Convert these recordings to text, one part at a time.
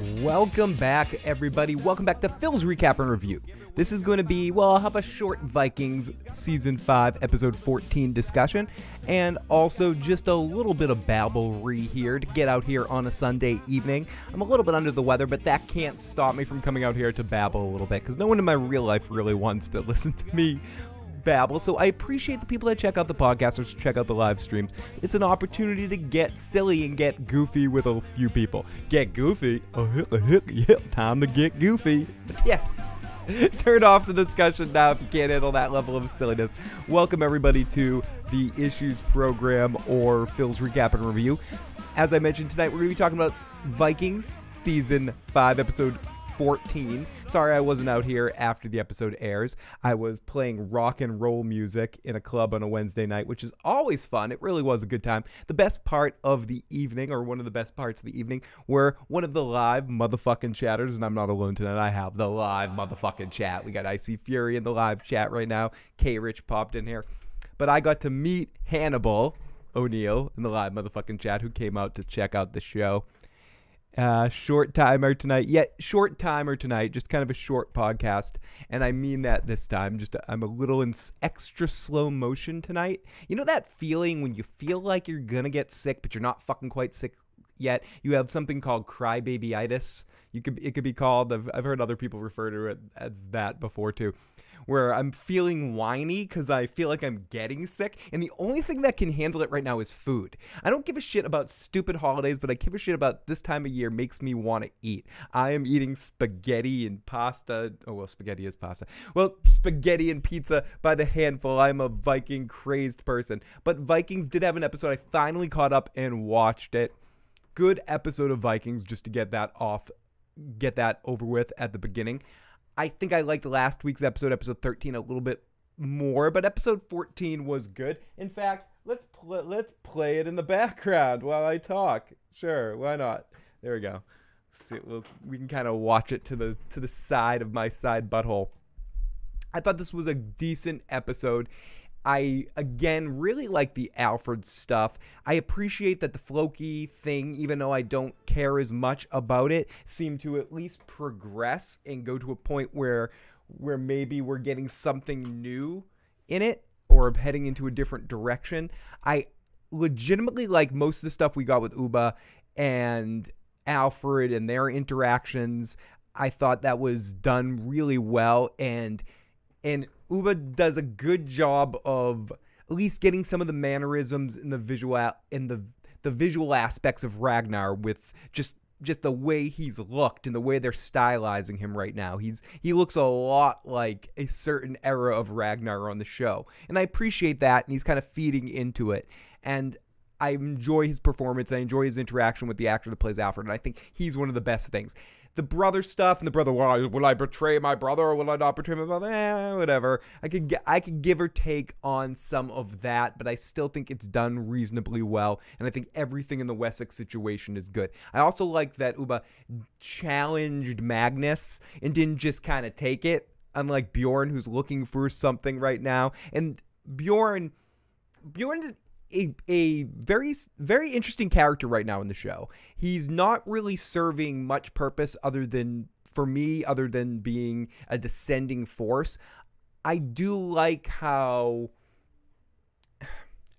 Welcome back, everybody. Welcome back to Phil's Recap and Review. This is going to be, well, I'll have a short Vikings Season 5, Episode 14 discussion, and also just a little bit of babblery here to get out here on a Sunday evening. I'm a little bit under the weather, but that can't stop me from coming out here to babble a little bit, because no one in my real life really wants to listen to me babble. So I appreciate the people that check out the podcast or check out the live streams. It's an opportunity to get silly and get goofy with a few people. Get goofy? Oh, yeah, time to get goofy. Yes. Turn off the discussion now if you can't handle that level of silliness. Welcome everybody to the Issues program, or Phil's Recap and Review. As I mentioned tonight, we're going to be talking about Vikings Season 5, Episode 14. Sorry I wasn't out here after the episode airs. I was playing rock and roll music in a club on a Wednesday night, which is always fun. It really was a good time. The best part of the evening, or one of the best parts of the evening, were one of the live motherfucking chatters, and I'm not alone tonight. I have the live motherfucking chat. We got Icy Fury in the live chat right now. K-Rich popped in here. But I got to meet Hannibal O'Neill in the live motherfucking chat, who came out to check out the show. Short timer tonight, just kind of a short podcast, and I mean that this time. I'm a little in extra slow motion tonight. You know that feeling when you feel like you're gonna get sick, but you're not fucking quite sick yet? You have something called crybaby-itis. It could be called. I've heard other people refer to it as that before too, where I'm feeling whiny because I feel like I'm getting sick, and the only thing that can handle it right now is food. I don't give a shit about stupid holidays, but I give a shit about this time of year makes me want to eat. I am eating spaghetti and pasta. Oh, well, spaghetti is pasta. Well, spaghetti and pizza by the handful. I'm a Viking crazed person. But Vikings did have an episode. I finally caught up and watched it. Good episode of Vikings, just to get that over with at the beginning. I think I liked last week's episode 13, a little bit more, but episode 14 was good. In fact, let's play it in the background while I talk. Sure, why not? There we go. See, we can kind of watch it to the side of my side butthole. I thought this was a decent episode. I, again, really like the Alfred stuff. I appreciate that the Floki thing, even though I don't care as much about it, seemed to at least progress and go to a point where maybe we're getting something new in it, or heading into a different direction. I legitimately like most of the stuff we got with Uba and Alfred and their interactions. I thought that was done really well, and Uba does a good job of at least getting some of the mannerisms in the visual aspects of Ragnar, with just the way he's looked and the way they're stylizing him right now. He looks a lot like a certain era of Ragnar on the show, and I appreciate that, and he's kind of feeding into it. And I enjoy his performance. I enjoy his interaction with the actor that plays Alfred, and I think he's one of the best things. The brother stuff, and the brother, well, will I betray my brother or will I not betray my brother? Whatever. I could give or take on some of that, but I still think it's done reasonably well, and I think everything in the Wessex situation is good. I also like that Uba challenged Magnus and didn't just kind of take it, unlike Bjorn, who's looking for something right now. And Bjorn a very, very interesting character right now in the show. He's not really serving much purpose other than being a descending force. I do like how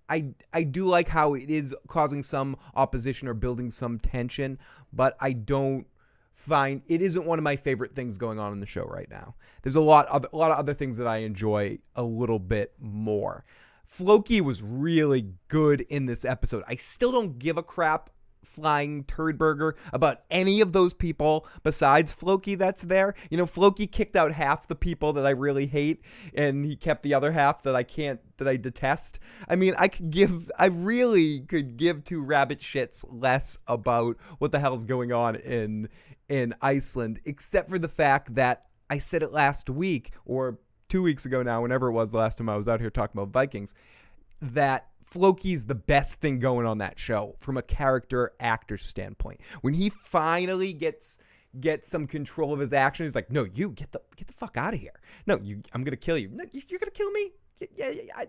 it is causing some opposition or building some tension, but I don't find it isn't one of my favorite things going on in the show right now. There's a lot of other things that I enjoy a little bit more. Floki was really good in this episode. I still don't give a crap, flying turd burger, about any of those people besides Floki that's there. You know, Floki kicked out half the people that I really hate, and he kept the other half that I detest. I mean, I really could give two rabbit shits less about what the hell's going on in Iceland, except for the fact that I said it last week, or 2 weeks ago now, whenever it was the last time I was out here talking about Vikings, that Floki's the best thing going on that show from a character actor standpoint. When he finally gets some control of his actions, he's like, no, you get the fuck out of here. No, I'm gonna kill you. No, you're gonna kill me?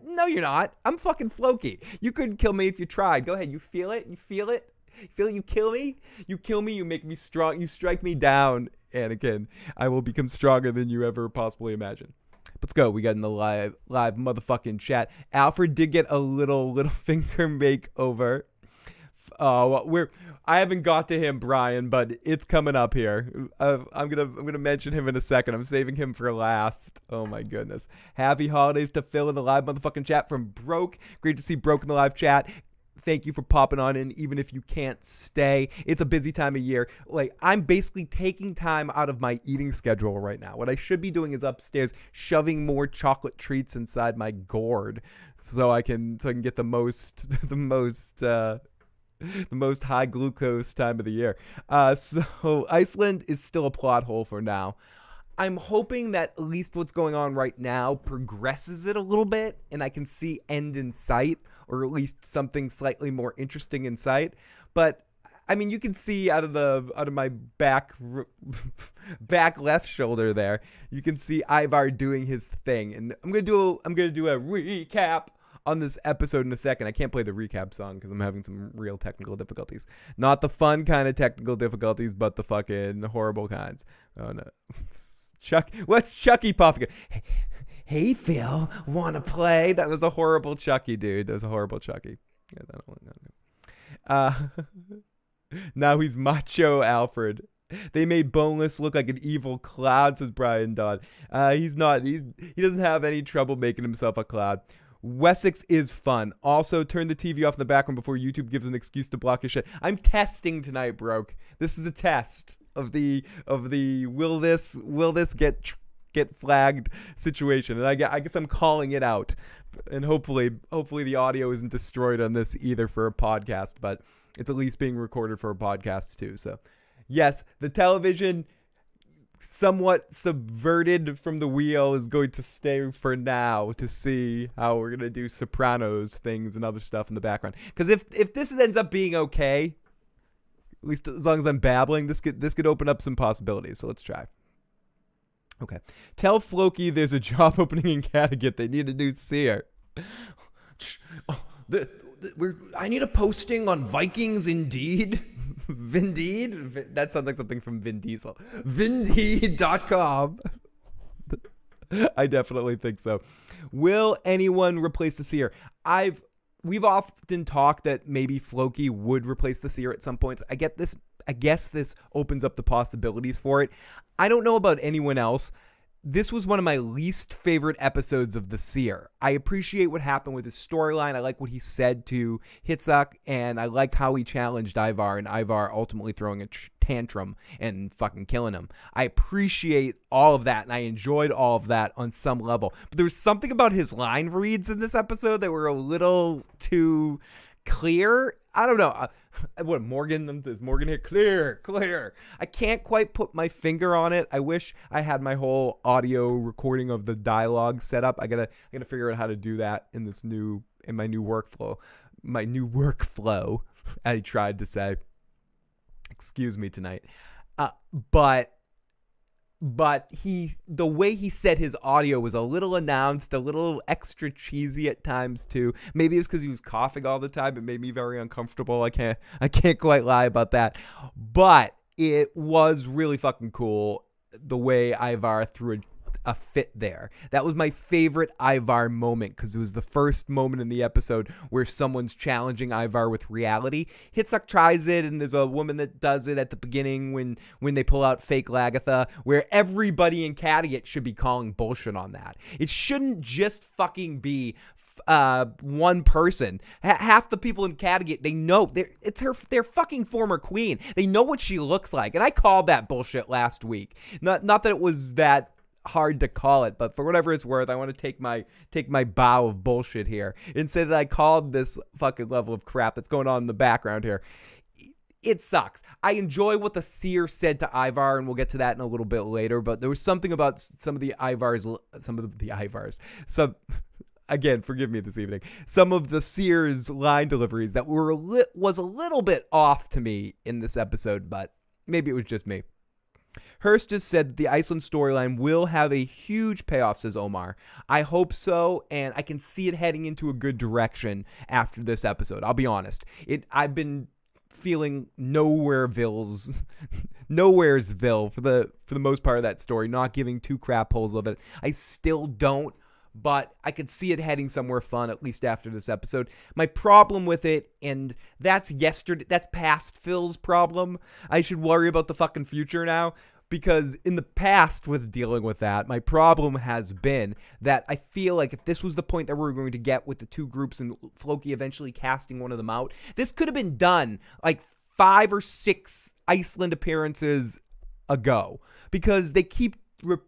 No, you're not. I'm fucking Floki. You couldn't kill me if you tried. Go ahead. You feel it? You feel it? Phil, you kill me. You kill me. You make me strong. You strike me down, Anakin. I will become stronger than you ever possibly imagine. Let's go. We got in the live motherfucking chat. Alfred did get a little finger makeover. I haven't got to him, Brian, but it's coming up here. I'm gonna mention him in a second. I'm saving him for last. Oh my goodness. Happy holidays to Phil in the live motherfucking chat from Broke. Great to see Broke in the live chat. Thank you for popping on in, even if you can't stay. It's a busy time of year. Like, I'm basically taking time out of my eating schedule right now. What I should be doing is upstairs shoving more chocolate treats inside my gourd so I can get the most high glucose time of the year. So Iceland is still a plot hole for now. I'm hoping that at least what's going on right now progresses it a little bit and I can see end in sight, or at least something slightly more interesting in sight. But I mean, you can see out of my back left shoulder there, you can see Ivar doing his thing, and I'm gonna do a recap on this episode in a second. I can't play the recap song because I'm having some real technical difficulties. Not the fun kind of technical difficulties, but the fucking horrible kinds. Oh no. What's Chucky popping? Hey Phil, wanna play? That was a horrible Chucky, dude. That was a horrible Chucky. Now he's Macho Alfred. They made Boneless look like an evil cloud, says Brian Dodd. He's not. He doesn't have any trouble making himself a cloud. Wessex is fun. Also, turn the TV off in the background before YouTube gives an excuse to block your shit. I'm testing tonight, Broke. This is a test of the will this get flagged situation, and I guess I'm calling it out, and hopefully the audio isn't destroyed on this either for a podcast, but it's at least being recorded for a podcast too. So, yes, the television, somewhat subverted from the wheel, is going to stay for now to see how we're gonna do Sopranos things and other stuff in the background. Because if this ends up being okay, at least as long as I'm babbling, this could open up some possibilities. So let's try. Okay, tell Floki there's a job opening in Kattegat. They need a new seer. I need a posting on Vikings Indeed. Vindeed? That sounds like something from Vin Diesel. Vindeed.com. I definitely think so. Will anyone replace the seer? We've often talked that maybe Floki would replace the seer at some points. I guess this opens up the possibilities for it. I don't know about anyone else. This was one of my least favorite episodes of The Seer. I appreciate what happened with his storyline. I like what he said to Hitzak, and I like how he challenged Ivar, and Ivar ultimately throwing a tantrum and fucking killing him. I appreciate all of that, and I enjoyed all of that on some level. But there was something about his line reads in this episode that were a little too clear. I don't know. What, Morgan? Is Morgan here? Clear. I can't quite put my finger on it. I wish I had my whole audio recording of the dialogue set up. I gotta figure out how to do that in my new workflow. My new workflow, I tried to say. Excuse me tonight. But the way he said his audio was a little announced, a little extra cheesy at times too. Maybe it's because he was coughing all the time. It made me very uncomfortable. I can't quite lie about that. But it was really fucking cool the way Ivar threw a fit there. That was my favorite Ivar moment because it was the first moment in the episode where someone's challenging Ivar with reality. Hitzak tries it, and there's a woman that does it at the beginning when they pull out fake Lagatha, where everybody in Kattegat should be calling bullshit on that. It shouldn't just fucking be one person. Half the people in Kattegat, they know it's their fucking former queen. They know what she looks like, and I called that bullshit last week. Not that it was that hard to call it, but for whatever it's worth, I want to take my bow of bullshit here and say that I called this fucking level of crap that's going on in the background here. It sucks. I enjoy what the seer said to Ivar, and we'll get to that in a little bit later, but there was something about some of the Ivars, again, forgive me this evening, some of the seer's line deliveries that was a little bit off to me in this episode, but maybe it was just me. Hirst has said that the Iceland storyline will have a huge payoff, says Omar. I hope so, and I can see it heading into a good direction after this episode. I'll be honest. I've been feeling nowheresville for the most part of that story, not giving two crap holes of it. I still don't, but I could see it heading somewhere fun, at least after this episode. My problem with it, and that's past Phil's problem. I should worry about the fucking future now, because in the past with dealing with that, my problem has been that I feel like if this was the point that we were going to get with the two groups and Floki eventually casting one of them out, this could have been done like 5 or 6 Iceland appearances ago, because they keep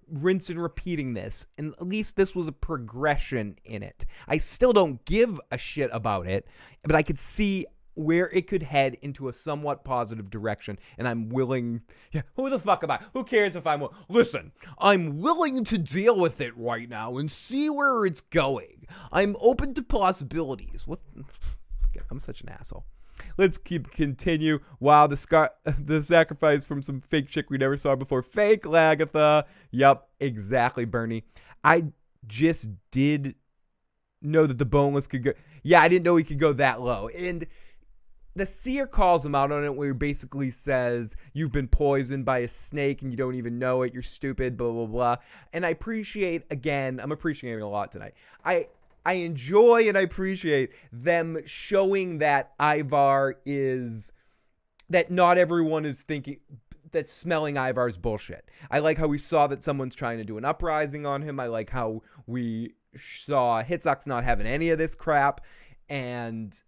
rinse and repeating this, and at least this was a progression in it. I still don't give a shit about it, but I could see where it could head into a somewhat positive direction, and I'm willing... Yeah, who the fuck am I? Who cares if I'm... Listen, I'm willing to deal with it right now and see where it's going. I'm open to possibilities. What? I'm such an asshole. Let's continue. Wow, the sacrifice from some fake chick we never saw before. Fake Lagatha. Yup, exactly, Bernie. I just did know that the boneless could go... Yeah, I didn't know he could go that low. And the seer calls him out on it, where he basically says, you've been poisoned by a snake and you don't even know it. You're stupid, blah, blah, blah. And I appreciate, again, I'm appreciating a lot tonight. I enjoy and I appreciate them showing that Ivar is, that not everyone is thinking, that smelling Ivar's bullshit. I like how we saw that someone's trying to do an uprising on him. I like how we saw Hitzak's not having any of this crap, and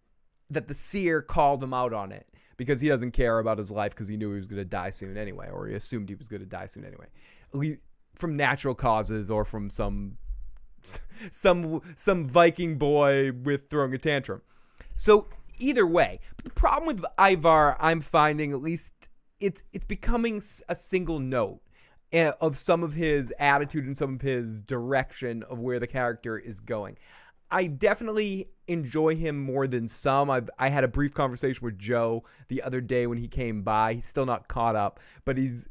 that the seer called him out on it because he doesn't care about his life because he knew he was going to die soon anyway, or he assumed he was going to die soon anyway, at least from natural causes or from some Viking boy with throwing a tantrum. So either way, but the problem with Ivar, I'm finding, at least it's becoming a single note of some of his attitude and some of his direction of where the character is going. I definitely enjoy him more than some. I had a brief conversation with Joe the other day when he came by. He's still not caught up, but he's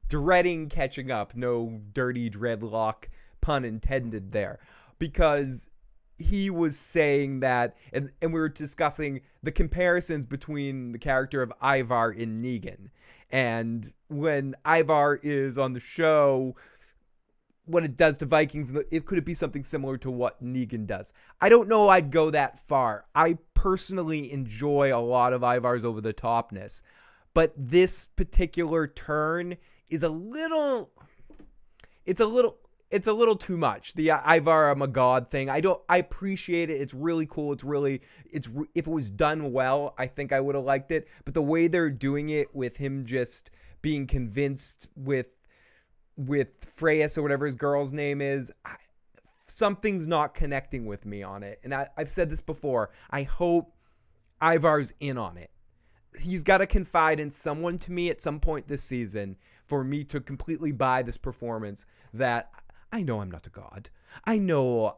dreading catching up. No dirty dreadlock pun intended there, because he was saying that, and we were discussing the comparisons between the character of Ivar and Negan. And when Ivar is on the show, what it does to Vikings, could it be something similar to what Negan does? I don't know I'd go that far. I personally enjoy a lot of Ivar's over-the-topness, but this particular turn is a little too much. The Ivar I'm a god thing. I appreciate it. It's really cool. If it was done well, I think I would have liked it. But the way they're doing it, with him just being convinced with Freyas or whatever his girl's name is, something's not connecting with me on it. And I've said this before. I hope Ivar's in on it. He's got to confide in someone to me at some point this season for me to completely buy this performance that I know I'm not a god. I know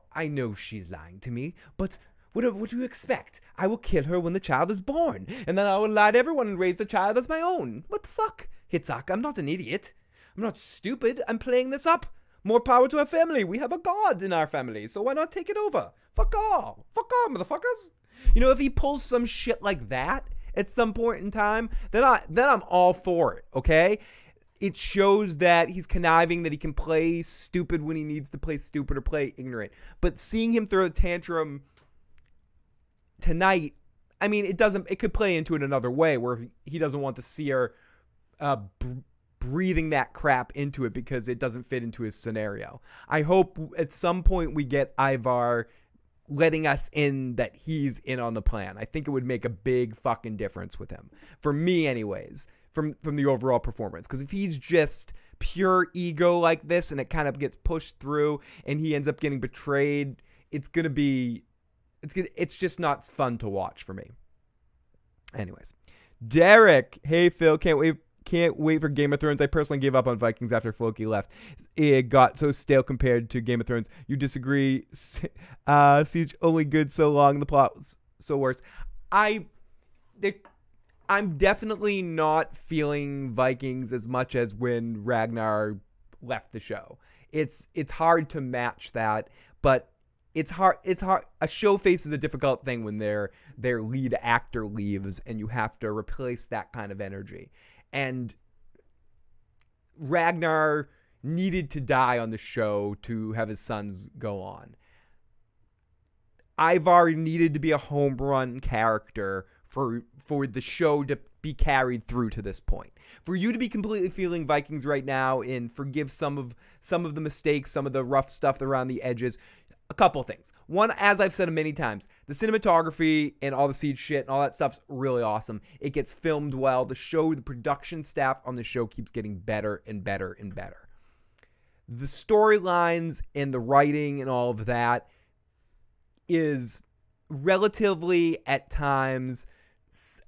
she's lying to me, but what do you expect? I will kill her when the child is born, and then I will lie to everyone and raise the child as my own. What the fuck? Hitzak, I'm not an idiot. I'm not stupid. I'm playing this up. More power to our family. We have a god in our family, so why not take it over? Fuck off. Fuck off, motherfuckers. You know, if he pulls some shit like that at some point in time, then I'm all for it, okay? It shows that he's conniving, that he can play stupid when he needs to play stupid or play ignorant. But seeing him throw a tantrum tonight, I mean, it could play into it another way where he doesn't want to see her breathing that crap into it because it doesn't fit into his scenario. I hope at some point we get Ivar letting us in that he's in on the plan. I think it would make a big fucking difference with him. For me anyways, from the overall performance. Because if he's just pure ego like this and it kind of gets pushed through and he ends up getting betrayed, it's just not fun to watch for me. Anyways, Derek, hey Phil, can't wait for Game of Thrones. I personally gave up on Vikings after Floki left. It got so stale compared to Game of Thrones. You disagree? Siege only good so long, the plot was so worse. I'm definitely not feeling Vikings as much as when Ragnar left the show. It's hard to match that, but it's hard. A show faces a difficult thing when their lead actor leaves, and you have to replace that kind of energy. And Ragnar needed to die on the show to have his sons go on. Ivar needed to be a home run character for the show to be carried through to this point. For you to be completely feeling Vikings right now and forgive some of the mistakes, some of the rough stuff around the edges. A couple things. One, as I've said many times, the cinematography and all the siege shit and all that stuff's really awesome. It gets filmed well. The production staff on the show keeps getting better and better and better. The storylines and the writing and all of that is relatively, at times,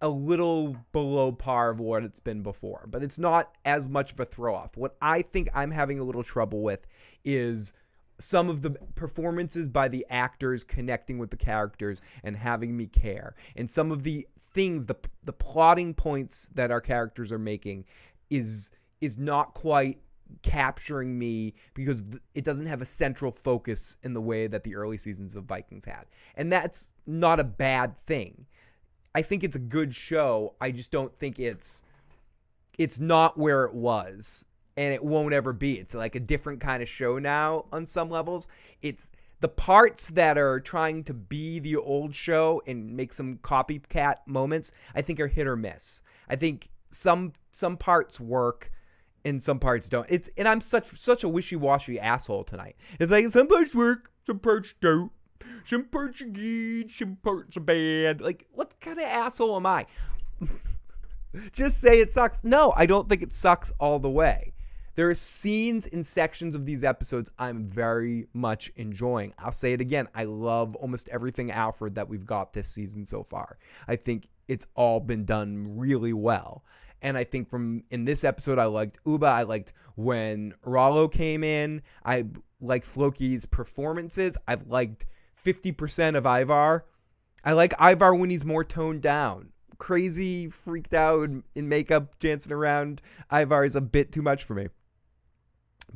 a little below par of what it's been before. But it's not as much of a throw-off. What I think I'm having a little trouble with is some of the performances by the actors connecting with the characters and having me care. And some of the things, the plotting points that our characters are making is not quite capturing me because it doesn't have a central focus in the way that the early seasons of Vikings had. And that's not a bad thing. I think it's a good show. I just don't think it's not where it was, and it won't ever be. It's like a different kind of show now on some levels. It's the parts that are trying to be the old show and make some copycat moments, I think are hit or miss. I think some parts work and some parts don't. And I'm such a wishy-washy asshole tonight. It's like some parts work, some parts don't. Some parts are good, some parts are bad. Like, what kind of asshole am I? Just say it sucks. No, I don't think it sucks all the way. There are scenes and sections of these episodes I'm very much enjoying. I'll say it again. I love almost everything Alfred that we've got this season so far. I think it's all been done really well. And I think in this episode, I liked Uba. I liked when Rollo came in. I liked Floki's performances. I've liked 50% of Ivar. I like Ivar when he's more toned down. Crazy, freaked out in makeup, dancing around Ivar is a bit too much for me.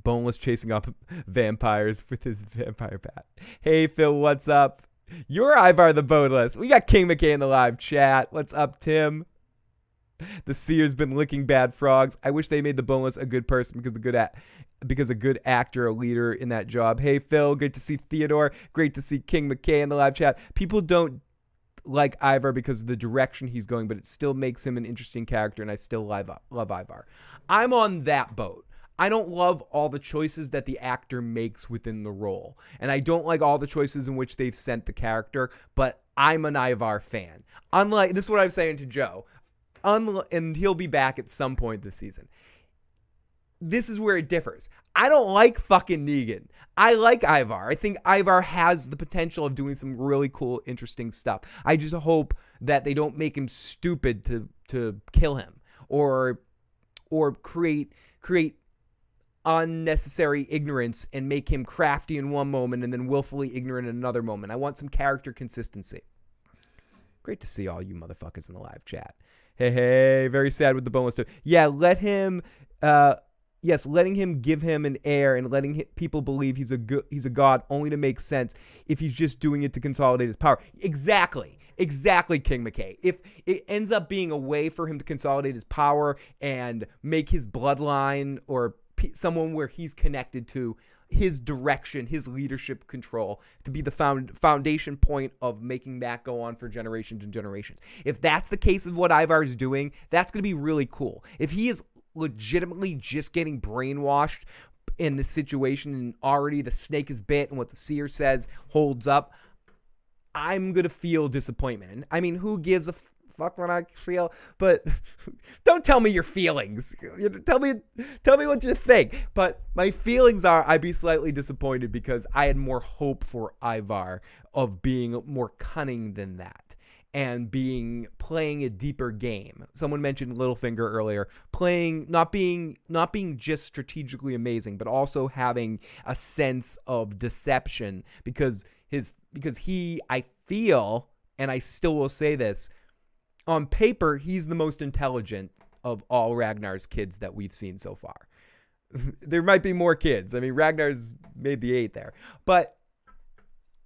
Boneless chasing up vampires with his vampire bat. Hey, Phil, what's up? You're Ivar the Boneless. We got King McKay in the live chat. What's up, Tim? The seer's been licking bad frogs. I wish they made the Boneless a good person because a good actor, a leader in that job. Hey, Phil, great to see Theodore. Great to see King McKay in the live chat. People don't like Ivar because of the direction he's going, but it still makes him an interesting character, and I still love Ivar. I'm on that boat. I don't love all the choices that the actor makes within the role, and I don't like all the choices in which they've sent the character, but I'm an Ivar fan. Unlike, this is what I was saying to Joe, and he'll be back at some point this season. This is where it differs. I don't like fucking Negan. I like Ivar. I think Ivar has the potential of doing some really cool, interesting stuff. I just hope that they don't make him stupid to kill him or create unnecessary ignorance and make him crafty in one moment and then willfully ignorant in another moment. I want some character consistency. Great to see all you motherfuckers in the live chat. Hey, very sad with the Boneless too. Yeah, letting him give him an heir and letting people believe he's a god only to make sense if he's just doing it to consolidate his power. Exactly, King McKay. If it ends up being a way for him to consolidate his power and make his bloodline or someone where he's connected to his direction, his leadership control, to be the foundation point of making that go on for generations and generations. If that's the case of what Ivar is doing, that's going to be really cool. If he is legitimately just getting brainwashed in the situation and already the snake is bit and what the seer says holds up, I'm going to feel disappointment. And I mean, who gives a fuck when I feel? But don't tell me your feelings. Tell me what you think. But my feelings are I'd be slightly disappointed because I had more hope for Ivar of being more cunning than that and playing a deeper game. Someone mentioned Littlefinger earlier, not being just strategically amazing, but also having a sense of deception because he, I feel, and I still will say this, on paper, he's the most intelligent of all Ragnar's kids that we've seen so far. There might be more kids. I mean, Ragnar's made the 8 there. But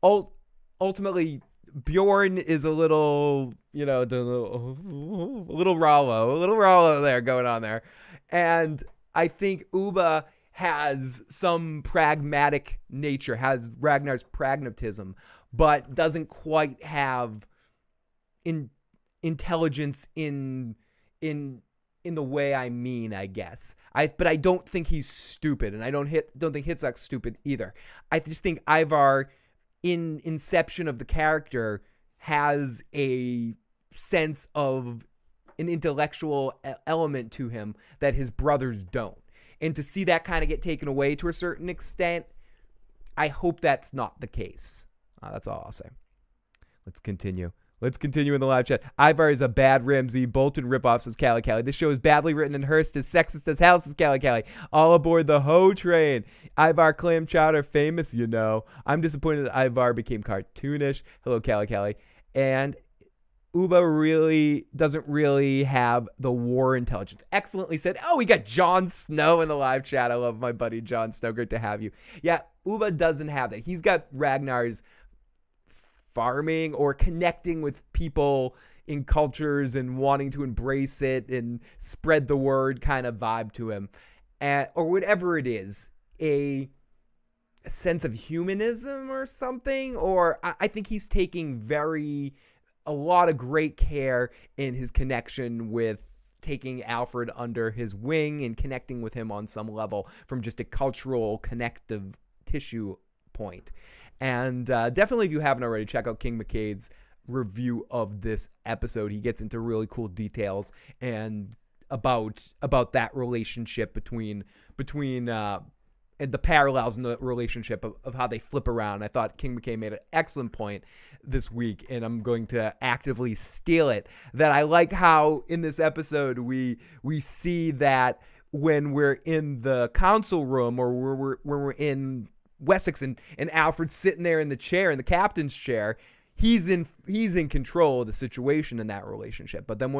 ultimately, Bjorn is a little, a little Rollo there going on there. And I think Uba has some pragmatic nature, has Ragnar's pragmatism, but doesn't quite have intelligence in the way I mean, I guess. But I don't think he's stupid, and I don't think Hitzak's stupid either. I just think Ivar, in inception of the character, has a sense of an intellectual element to him that his brothers don't. And to see that kind of get taken away to a certain extent, I hope that's not the case. That's all I'll say. Let's continue in the live chat. Ivar is a bad Ramsey. Bolton ripoff, says Callie Callie. This show is badly written and Hirst is sexist as hell, says Callie Callie. All aboard the hoe train. Ivar clam chowder famous, I'm disappointed that Ivar became cartoonish. Hello, Callie Callie. And Uba really doesn't really have the war intelligence. Excellently said. Oh, we got Jon Snow in the live chat. I love my buddy Jon Snow. Great to have you. Yeah, Uba doesn't have that. He's got Ragnar's farming or connecting with people in cultures and wanting to embrace it and spread the word kind of vibe to him. Or whatever it is. A sense of humanism or something. Or I think he's taking a lot of great care in his connection with taking Alfred under his wing and connecting with him on some level from just a cultural connective tissue point. And definitely, if you haven't already, check out King McCade's review of this episode. He gets into really cool details and about that relationship between and the parallels in the relationship of how they flip around. I thought King McCade made an excellent point this week, and I'm going to actively steal it. That I like how in this episode we see that when we're in the council room or when we're in Wessex and Alfred's sitting there in the chair, in the captain's chair, he's in control of the situation in that relationship. But then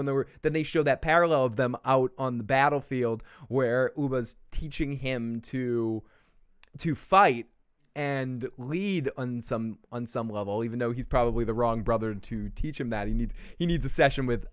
then they show that parallel of them out on the battlefield where Uba's teaching him to fight and lead on some level, even though he's probably the wrong brother to teach him that. He needs a session with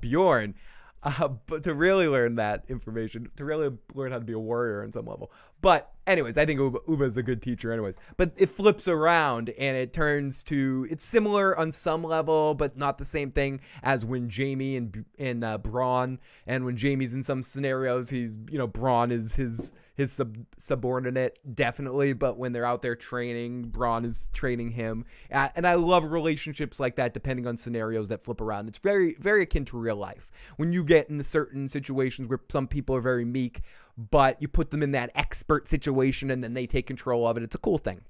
Bjorn. But to really learn that information, to really learn how to be a warrior on some level. But anyways, I think Uba is a good teacher anyways. But it flips around and it turns to, it's similar on some level, but not the same thing as when Jamie and Bronn, and when Jamie's in some scenarios, Bronn is his subordinate, definitely. But when they're out there training, Bronn is training him. And I love relationships like that, depending on scenarios that flip around. It's very, very akin to real life. When you get in certain situations where some people are very meek, but you put them in that expert situation and then they take control of it. It's a cool thing.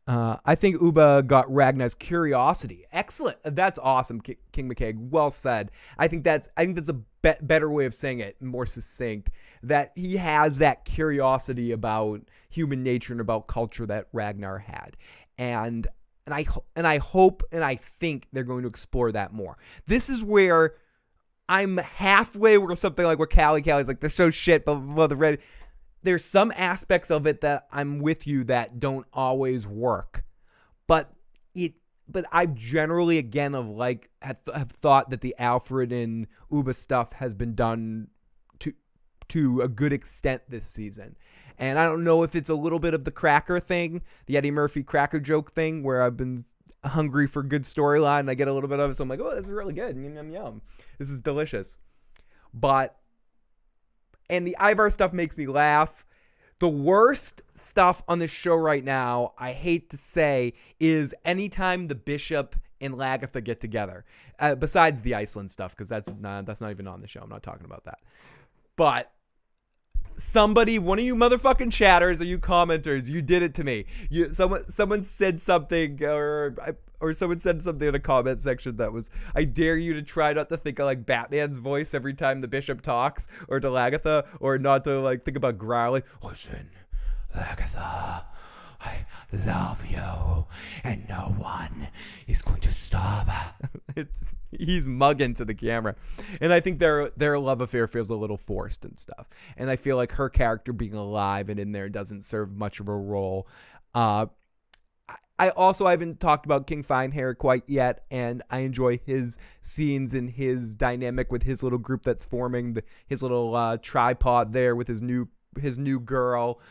I think Uba got Ragnar's curiosity. Excellent. That's awesome, King McCaig. Well said. I think that's a better way of saying it, more succinct, that he has that curiosity about human nature and about culture that Ragnar had. And I hope and I think they're going to explore that more. This is where I'm halfway where something like where Callie's like, this show's shit, but there's some aspects of it that I'm with you that don't always work. But I generally, again, have thought that the Alfred and Uba stuff has been done to a good extent this season. And I don't know if it's a little bit of the cracker thing, the Eddie Murphy cracker joke thing, where I've been hungry for good storyline and I get a little bit of it, so I'm like, oh, this is really good. Yum. This is delicious. And the Ivar stuff makes me laugh. The worst stuff on this show right now, I hate to say, is anytime the Bishop and Lagertha get together. Besides the Iceland stuff, because that's not even on the show. I'm not talking about that. But one of you motherfucking chatters or you commenters, you did it to me. Someone said something, or someone said something in the comment section that was, I dare you to try not to think of like Batman's voice every time the Bishop talks, or to Lagertha, or not to like think about growling. Listen, Lagertha, love you, and no one is going to stop. He's mugging to the camera, and I think their love affair feels a little forced and stuff. And I feel like her character being alive and in there doesn't serve much of a role. I haven't talked about King Finehair quite yet, and I enjoy his scenes and his dynamic with his little group that's forming, his little tripod there with his new girl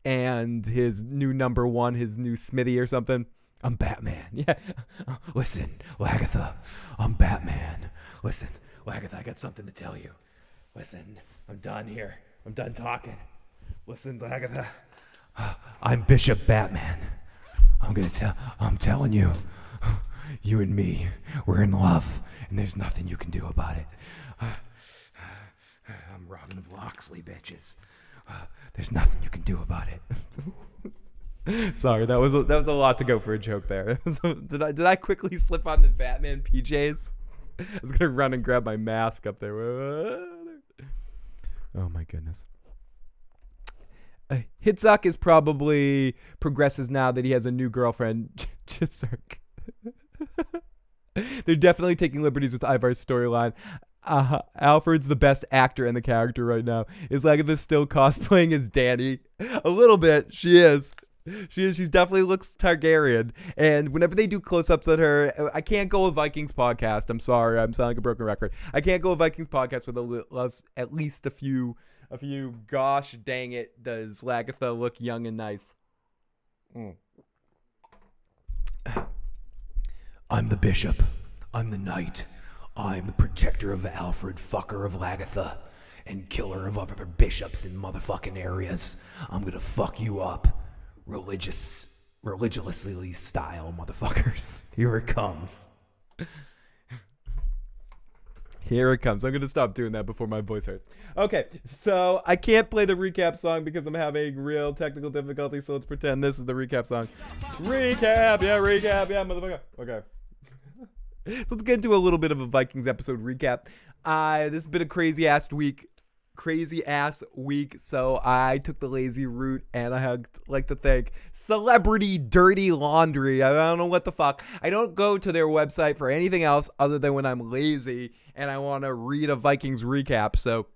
and his new number one, his new Smithy or something. I'm Batman. Yeah. Listen, Lagatha, I'm Batman. Listen, Lagatha, I got something to tell you. Listen, I'm done here. I'm done talking. Listen, Lagatha, I'm Bishop Batman. I'm telling you, you and me, we're in love, and there's nothing you can do about it. I'm Robin of Locksley, bitches. There's nothing you can do about it. Sorry, that was a lot to go for a joke there. So did I quickly slip on the Batman PJs? I was gonna run and grab my mask up there. Oh my goodness. Hitzak is probably progresses now that he has a new girlfriend, Chitsark. They're definitely taking liberties with Ivar's storyline. Alfred's the best actor in the character right now. Is Lagatha still cosplaying as Dany? A little bit. She is. She definitely looks Targaryen. And whenever they do close-ups at her, I can't go with Vikings podcast. I'm sorry. I'm sounding like a broken record. I can't go with Vikings podcast with at least a few, gosh dang it, does Lagatha look young and nice. I'm the bishop. I'm the knight. I'm the protector of Alfred, fucker of Lagatha, and killer of other bishops in motherfucking areas. I'm gonna fuck you up. Religiously style, motherfuckers. Here it comes. Here it comes. I'm going to stop doing that before my voice hurts. Okay, so I can't play the recap song because I'm having real technical difficulties, so let's pretend this is the recap song. Recap, yeah, motherfucker. Okay. So let's get into a little bit of a Vikings episode recap. This has been a crazy ass week, so I took the lazy route, and I'd like to thank Celebrity Dirty Laundry. I don't know what the fuck. I don't go to their website for anything else other than when I'm lazy and I want to read a Vikings recap. So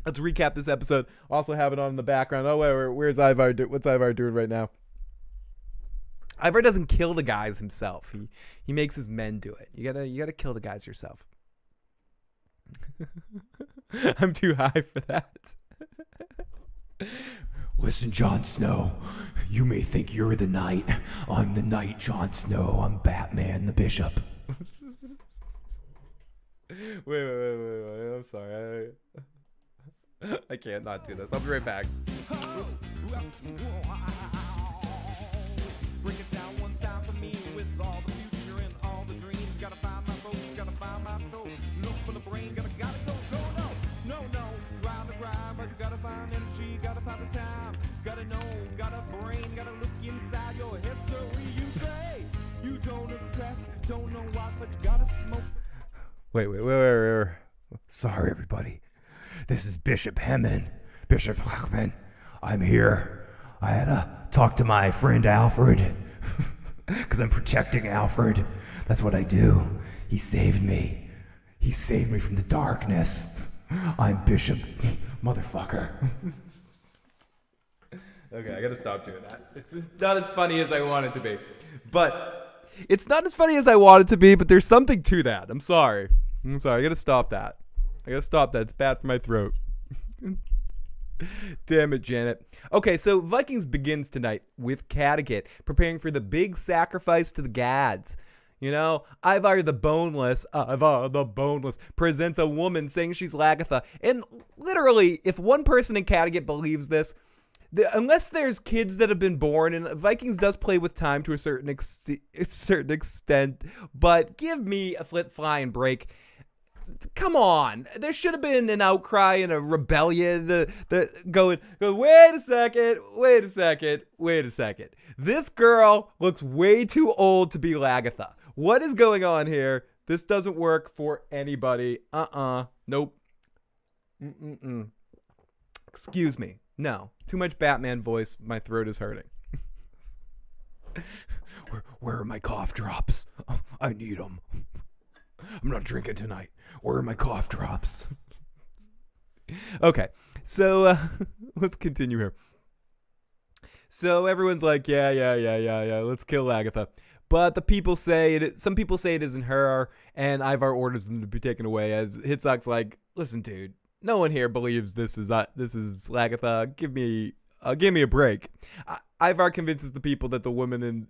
let's recap this episode. Also have it on in the background. Oh, where's Ivar? What's Ivar doing right now? Ivar doesn't kill the guys himself. He makes his men do it. You gotta kill the guys yourself. I'm too high for that. Listen, Jon Snow, you may think you're the knight. I'm the knight, Jon Snow. I'm Batman, the bishop. Wait. I'm sorry. I can't not do this. I'll be right back. Break it down one time for me with all the future and all the dreams. Gotta find my focus, gotta find my soul. Look for the brain, gotta go. No, grind the grind, but you gotta find energy, gotta find the time. Gotta know, gotta brain, gotta look inside your history. You say you don't impress, don't know why, but you gotta smoke. Wait. Sorry, everybody. This is Bishop Hemmon. Bishop Hemmon. I'm here. I had to talk to my friend Alfred because I'm protecting Alfred. That's what I do. He saved me. He saved me from the darkness. I'm Bishop motherfucker. Okay, I gotta stop doing that. It's not as funny as I want it to be. But there's something to that. I'm sorry. I gotta stop that. It's bad for my throat. Damn it, Janet. Okay, so Vikings begins tonight with Kattegat preparing for the big sacrifice to the gods. You know, Ivar the Boneless, presents a woman saying she's Lagatha. And literally, if one person in Kattegat believes this, unless there's kids that have been born, and Vikings does play with time to a certain extent, but give me a flying break. Come on, there should have been an outcry and a rebellion going, wait a second. This girl looks way too old to be Lagatha. What is going on here? This doesn't work for anybody. Nope. Excuse me. No. Too much Batman voice. My throat is hurting. Where are my cough drops? I need them. I'm not drinking tonight. Where are my cough drops? Okay, so let's continue here. So everyone's like, yeah, let's kill Agatha. But the people say some people say it isn't her, and Ivar orders them to be taken away. As Hitzok's like, listen, dude, no one here believes this is Agatha. Give me a break. Ivar convinces the people that the woman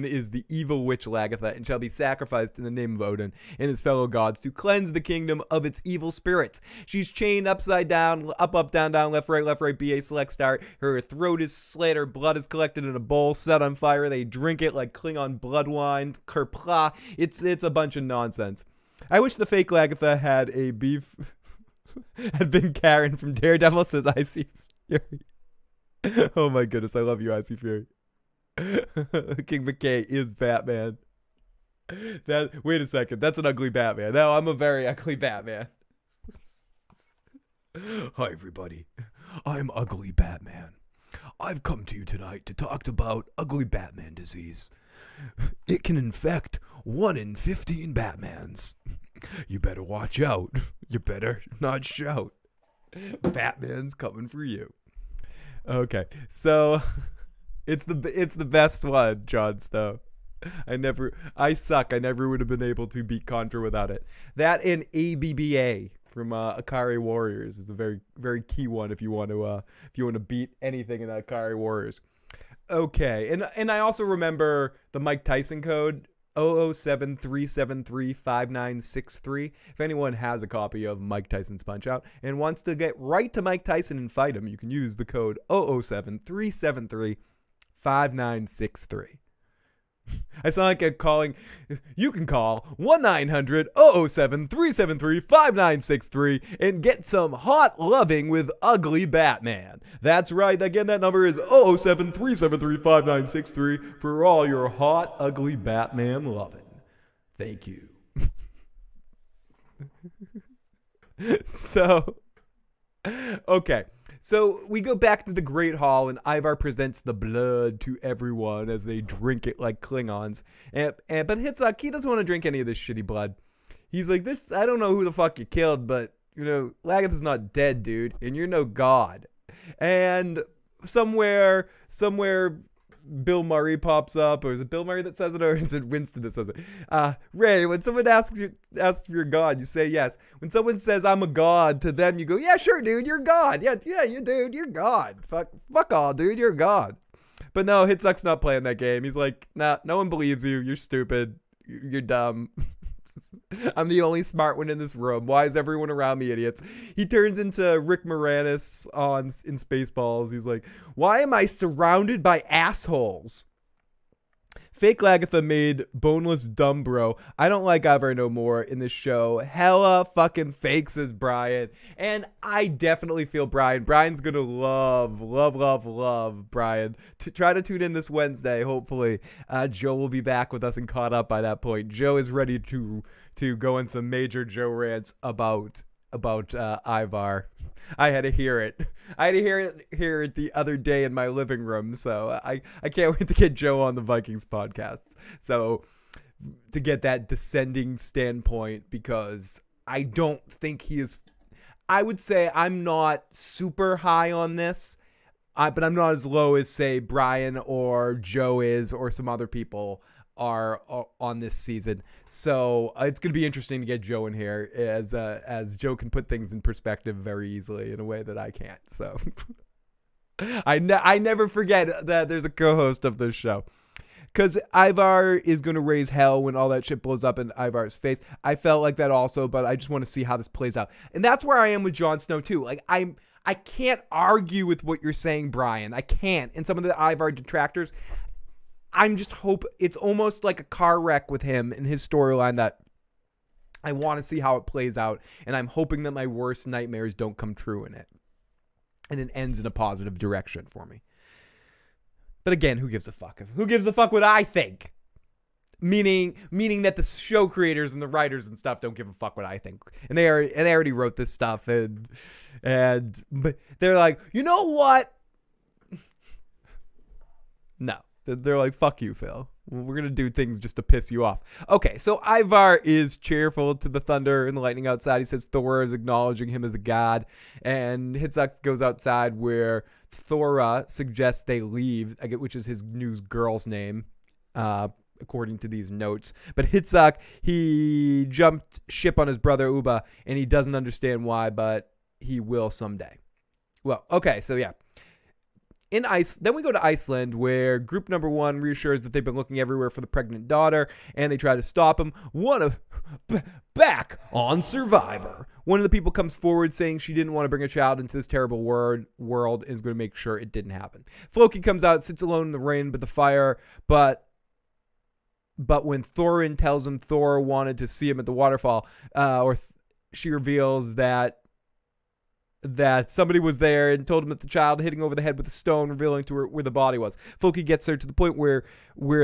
is the evil witch Lagatha and shall be sacrificed in the name of Odin and his fellow gods to cleanse the kingdom of its evil spirits. She's chained upside down, up, down, left, right, BA, select, start. Her throat is slit, her blood is collected in a bowl, set on fire. They drink it like Klingon blood wine. Kerpla. It's a bunch of nonsense. I wish the fake Lagatha had a beef, had been Karen from Daredevil, says Icy Fury. Oh my goodness, I love you, Icy Fury. King McKay is Batman. Wait a second, that's an ugly Batman. No, I'm a very ugly Batman. Hi everybody, I'm Ugly Batman. I've come to you tonight to talk about ugly Batman disease. It can infect 1 in 15 Batmans. You better watch out. You better not shout. Batman's coming for you. Okay, so it's the best one, Jon Snow. I suck. I never would have been able to beat Contra without it. That and ABBA from Akari Warriors is a very, very key one if you want to beat anything in Akari Warriors. Okay, and I also remember the Mike Tyson code 007-373-5963. If anyone has a copy of Mike Tyson's Punch-Out and wants to get right to Mike Tyson and fight him, you can use the code 007-373-5963. I sound like calling. You can call 1-900-007-373-5963 and get some hot loving with Ugly Batman. That's right. Again, that number is 007-373-5963 for all your hot, ugly Batman loving. Thank you. Okay. So we go back to the Great Hall, and Ivar presents the blood to everyone as they drink it like Klingons. But Hitzok, he doesn't want to drink any of this shitty blood. He's like, I don't know who the fuck you killed, but, Lagatha's not dead, dude, and you're no god. And somewhere Bill Murray pops up, or is it Bill Murray that says it, or is it Winston that says it? Ray, when someone asks if you're God, you say yes. When someone says I'm a god to them, you go, yeah, sure, dude, you're God. Yeah, you dude, you're God. Fuck all, dude, you're God. But no, Hitzok's not playing that game. He's like, nah, no one believes you. You're stupid. You're dumb. I'm the only smart one in this room. Why is everyone around me idiots? He turns into Rick Moranis in Spaceballs. He's like, why am I surrounded by assholes? Fake Lagatha made boneless dumb bro. I don't like Ivar no more in this show. Hella fucking fake, says Brian. And I definitely feel Brian. Brian's gonna love Brian. Try to tune in this Wednesday, hopefully. Joe will be back with us and caught up by that point. Joe is ready to go in some major Joe rants about Ivar. I had to hear it. I had to hear it the other day in my living room. So I can't wait to get Joe on the Vikings podcast. So to get that descending standpoint, because I don't think he is. I would say I'm not super high on this, but I'm not as low as, say, Brian or Joe is, or some other people are on this season. So it's going to be interesting to get Joe in here, as Joe can put things in perspective very easily in a way that I can't. So I never forget that there's a co-host of this show, because Ivar is going to raise hell when all that shit blows up in Ivar's face. I felt like that also, but I just want to see how this plays out. And that's where I am with Jon Snow too. Like I can't argue with what you're saying, Brian. I can't. And some of the Ivar detractors, I'm just it's almost like a car wreck with him in his storyline that I want to see how it plays out, and I'm hoping that my worst nightmares don't come true in it, and it ends in a positive direction for me. But again, who gives a fuck? Who gives a fuck what I think? Meaning that the show creators and the writers and stuff don't give a fuck what I think, and they already wrote this stuff, but they're like, you know what? No. They're like, fuck you, Phil. We're going to do things just to piss you off. Okay, so Ivar is cheerful to the thunder and the lightning outside. He says Thor is acknowledging him as a god. And Hitzak goes outside where Thora suggests they leave, which is his new girl's name, according to these notes. But Hitzak, he jumped ship on his brother Uba, and he doesn't understand why, but he will someday. Well, okay, so yeah. Then we go to Iceland, where group number 1 reassures that they've been looking everywhere for the pregnant daughter, and they try to stop him. Back on Survivor. One of the people comes forward saying she didn't want to bring a child into this terrible world and is going to make sure it didn't happen. Floki comes out, sits alone in the rain but the fire, but when Thorin tells him Thor wanted to see him at the waterfall, she reveals that somebody was there and told him that the child hitting over the head with a stone, revealing to her where the body was. Floki gets her to the point where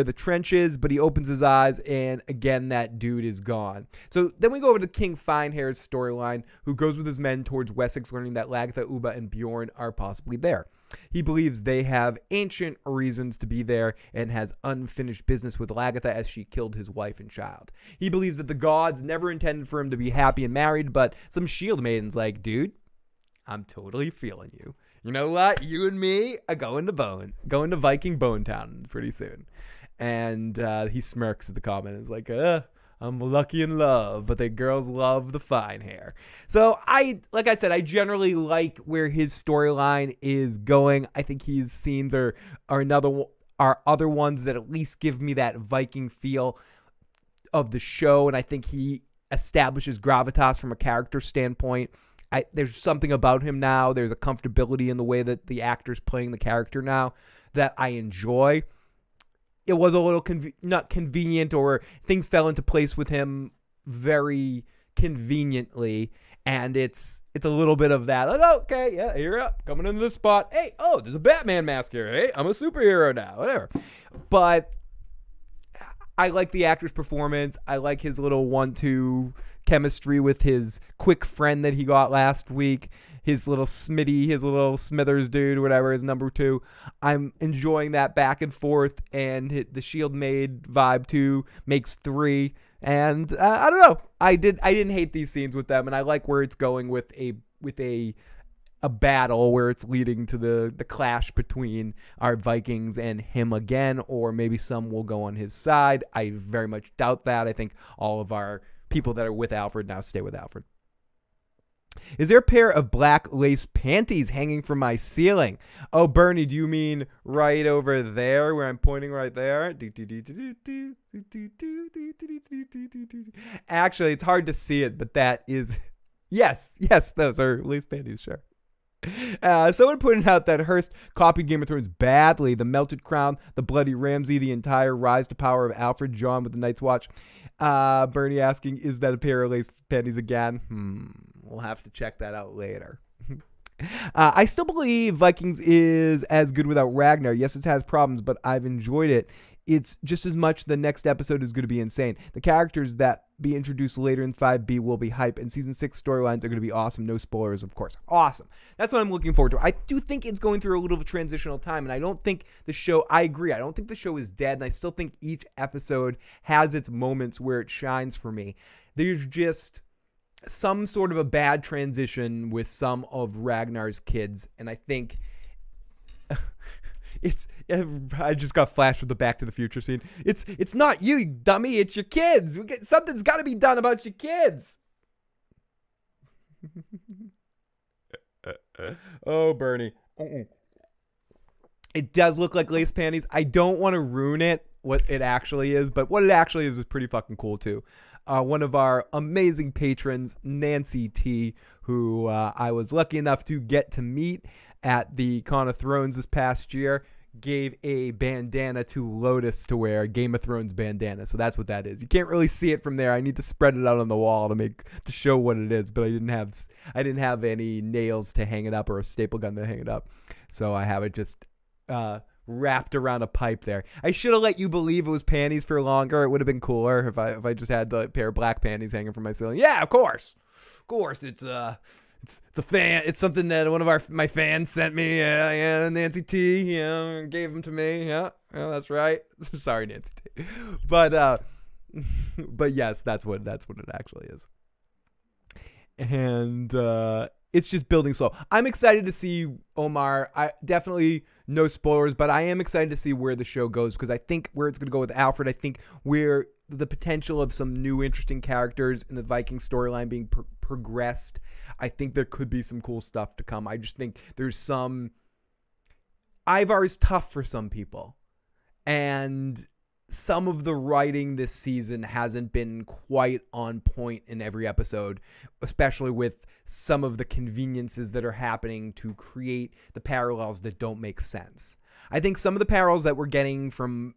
the trench is, but he opens his eyes, and again, that dude is gone. So then we go over to King Finehair's storyline, who goes with his men towards Wessex, learning that Lagertha, Uba, and Bjorn are possibly there. He believes they have ancient reasons to be there and has unfinished business with Lagertha as she killed his wife and child. He believes that the gods never intended for him to be happy and married, but some shield maiden's like, dude, I'm totally feeling you. You know what? You and me are going to Viking Bone Town pretty soon. And he smirks at the comment. It's like, I'm lucky in love, but the girls love the fine hair. So like I said, I generally like where his storyline is going. I think his scenes are other ones that at least give me that Viking feel of the show. And I think he establishes gravitas from a character standpoint. There's something about him now. There's a comfortability in the way that the actor's playing the character now that I enjoy. It was a little not convenient, or things fell into place with him very conveniently, and it's a little bit of that. Like, okay, yeah, you're up, coming into the spot. Hey, there's a Batman mask here. Hey, I'm a superhero now. Whatever. But I like the actor's performance. I like his little 1-2 chemistry with his quick friend that he got last week. His little Smitty, his little Smithers dude, whatever, his number 2. I'm enjoying that back and forth, and the Shield Maid vibe 2 makes 3. And I don't know. I didn't hate these scenes with them, and I like where it's going with a battle where it's leading to the clash between our Vikings and him again, or maybe some will go on his side. I very much doubt that. I think all of our people that are with Alfred now stay with Alfred. Is there a pair of black lace panties hanging from my ceiling? Oh, Bernie, do you mean right over there where I'm pointing right there? Actually, it's hard to see it, but that is... Yes, those are lace panties, sure. Someone pointed out that Hirst copied Game of Thrones badly. The Melted Crown, the Bloody Ramsay, the entire rise to power of Alfred, John with the Night's Watch. Bernie asking, is that a pair of lace panties again? We'll have to check that out later. I still believe Vikings is as good without Ragnar. Yes, it has problems, but I've enjoyed it. It's just as much the next episode is going to be insane. The characters that be introduced later in 5B will be hype, and Season 6 storylines are going to be awesome. No spoilers, of course. Awesome. That's what I'm looking forward to. I do think it's going through a little of a transitional time, and I don't think the show, I agree, I don't think the show is dead, and I still think each episode has its moments where it shines for me. There's just some sort of a bad transition with some of Ragnar's kids, and I think... I just got flashed with the Back to the Future scene. It's not you dummy. It's your kids. Something's got to be done about your kids. Oh, Bernie. It does look like lace panties. I don't want to ruin it, what it actually is, but what it actually is pretty fucking cool, too. One of our amazing patrons, Nancy T, who I was lucky enough to get to meet at the Con of Thrones this past year, gave a bandana to Lotus to wear, a Game of Thrones bandana. So that's what that is. You can't really see it from there. I need to spread it out on the wall to show what it is, but I didn't have any nails to hang it up or a staple gun to hang it up. So I have it just wrapped around a pipe there. I should have let you believe it was panties for longer. It would have been cooler if I just had the pair of black panties hanging from my ceiling. Yeah, of course. It's It's a fan. It's something that one of my fans sent me. Yeah, Nancy T. Yeah, gave them to me. Yeah, that's right. Sorry, Nancy T. But yes, that's what it actually is. And it's just building slow. I'm excited to see Omar. I definitely no spoilers, but I am excited to see where the show goes, because I think where it's going to go with Alfred, I think where the potential of some new interesting characters in the Viking storyline being progressed, I think there could be some cool stuff to come. I just think there's some... Ivar is tough for some people, and some of the writing this season hasn't been quite on point in every episode, especially with some of the conveniences that are happening to create the parallels that don't make sense. I think some of the parallels that we're getting from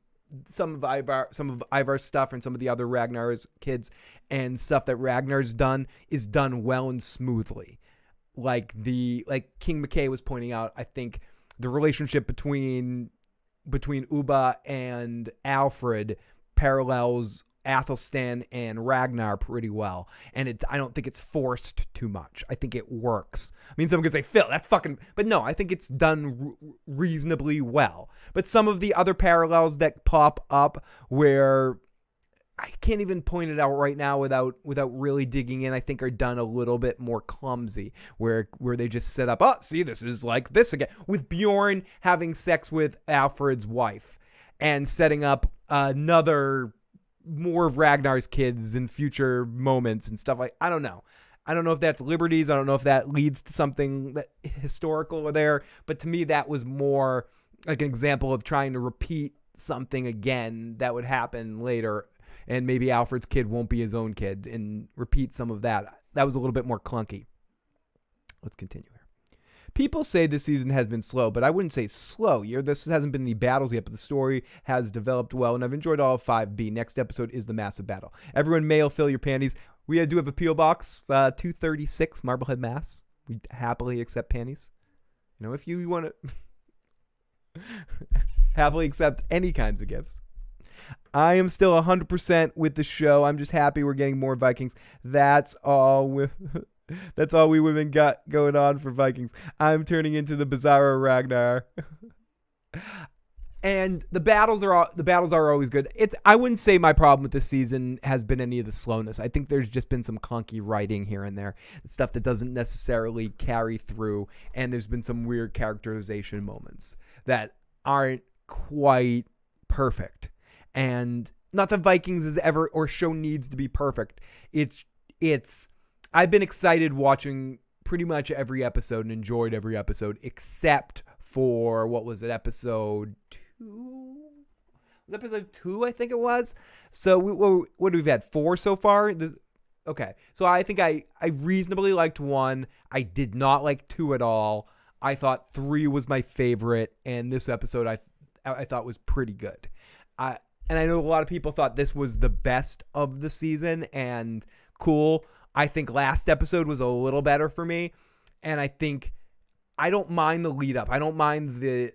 some of Ivar's stuff and some of the other Ragnar's kids and stuff that Ragnar's done is done well and smoothly. Like King McKay was pointing out, I think the relationship between Ubba and Alfred parallels Athelstan and Ragnar pretty well. And I don't think it's forced too much. I think it works. I mean, someone could say, Phil, that's fucking... But no, I think it's done reasonably well. But some of the other parallels that pop up where... I can't even point it out right now without really digging in, I think are done a little bit more clumsy, where they just set up, oh, see, this is like this again. With Bjorn having sex with Alfred's wife and setting up another more of Ragnar's kids in future moments and stuff like, I don't know. I don't know if that's liberties. I don't know if that leads to something that historical there. But to me, that was more like an example of trying to repeat something again that would happen later. And maybe Alfred's kid won't be his own kid, and repeat some of that. That was a little bit more clunky. Let's continue here. People say this season has been slow, but I wouldn't say slow. This hasn't been any battles yet, but the story has developed well, and I've enjoyed all of 5B. Next episode is the massive battle. Everyone, mail, fill your panties. We do have a P.O. Box, 236, Marblehead, Mass. We happily accept panties. You know, if you want to happily accept any kinds of gifts. I am still 100% with the show. I'm just happy we're getting more Vikings. That's all we women got going on for Vikings. I'm turning into the Bizarro Ragnar. And the battles are always good. I wouldn't say my problem with this season has been any of the slowness. I think there's just been some clunky writing here and there, stuff that doesn't necessarily carry through, and there's been some weird characterization moments that aren't quite perfect. And not that Vikings is ever or show needs to be perfect. I've been excited watching pretty much every episode and enjoyed every episode except for, what was it, episode 2? Episode 2, I think it was. So what we've had 4 so far. Okay, so I think I reasonably liked 1. I did not like 2 at all. I thought 3 was my favorite, and this episode I thought was pretty good. And I know a lot of people thought this was the best of the season, and cool. I think last episode was a little better for me, and I think I don't mind the lead up. I don't mind the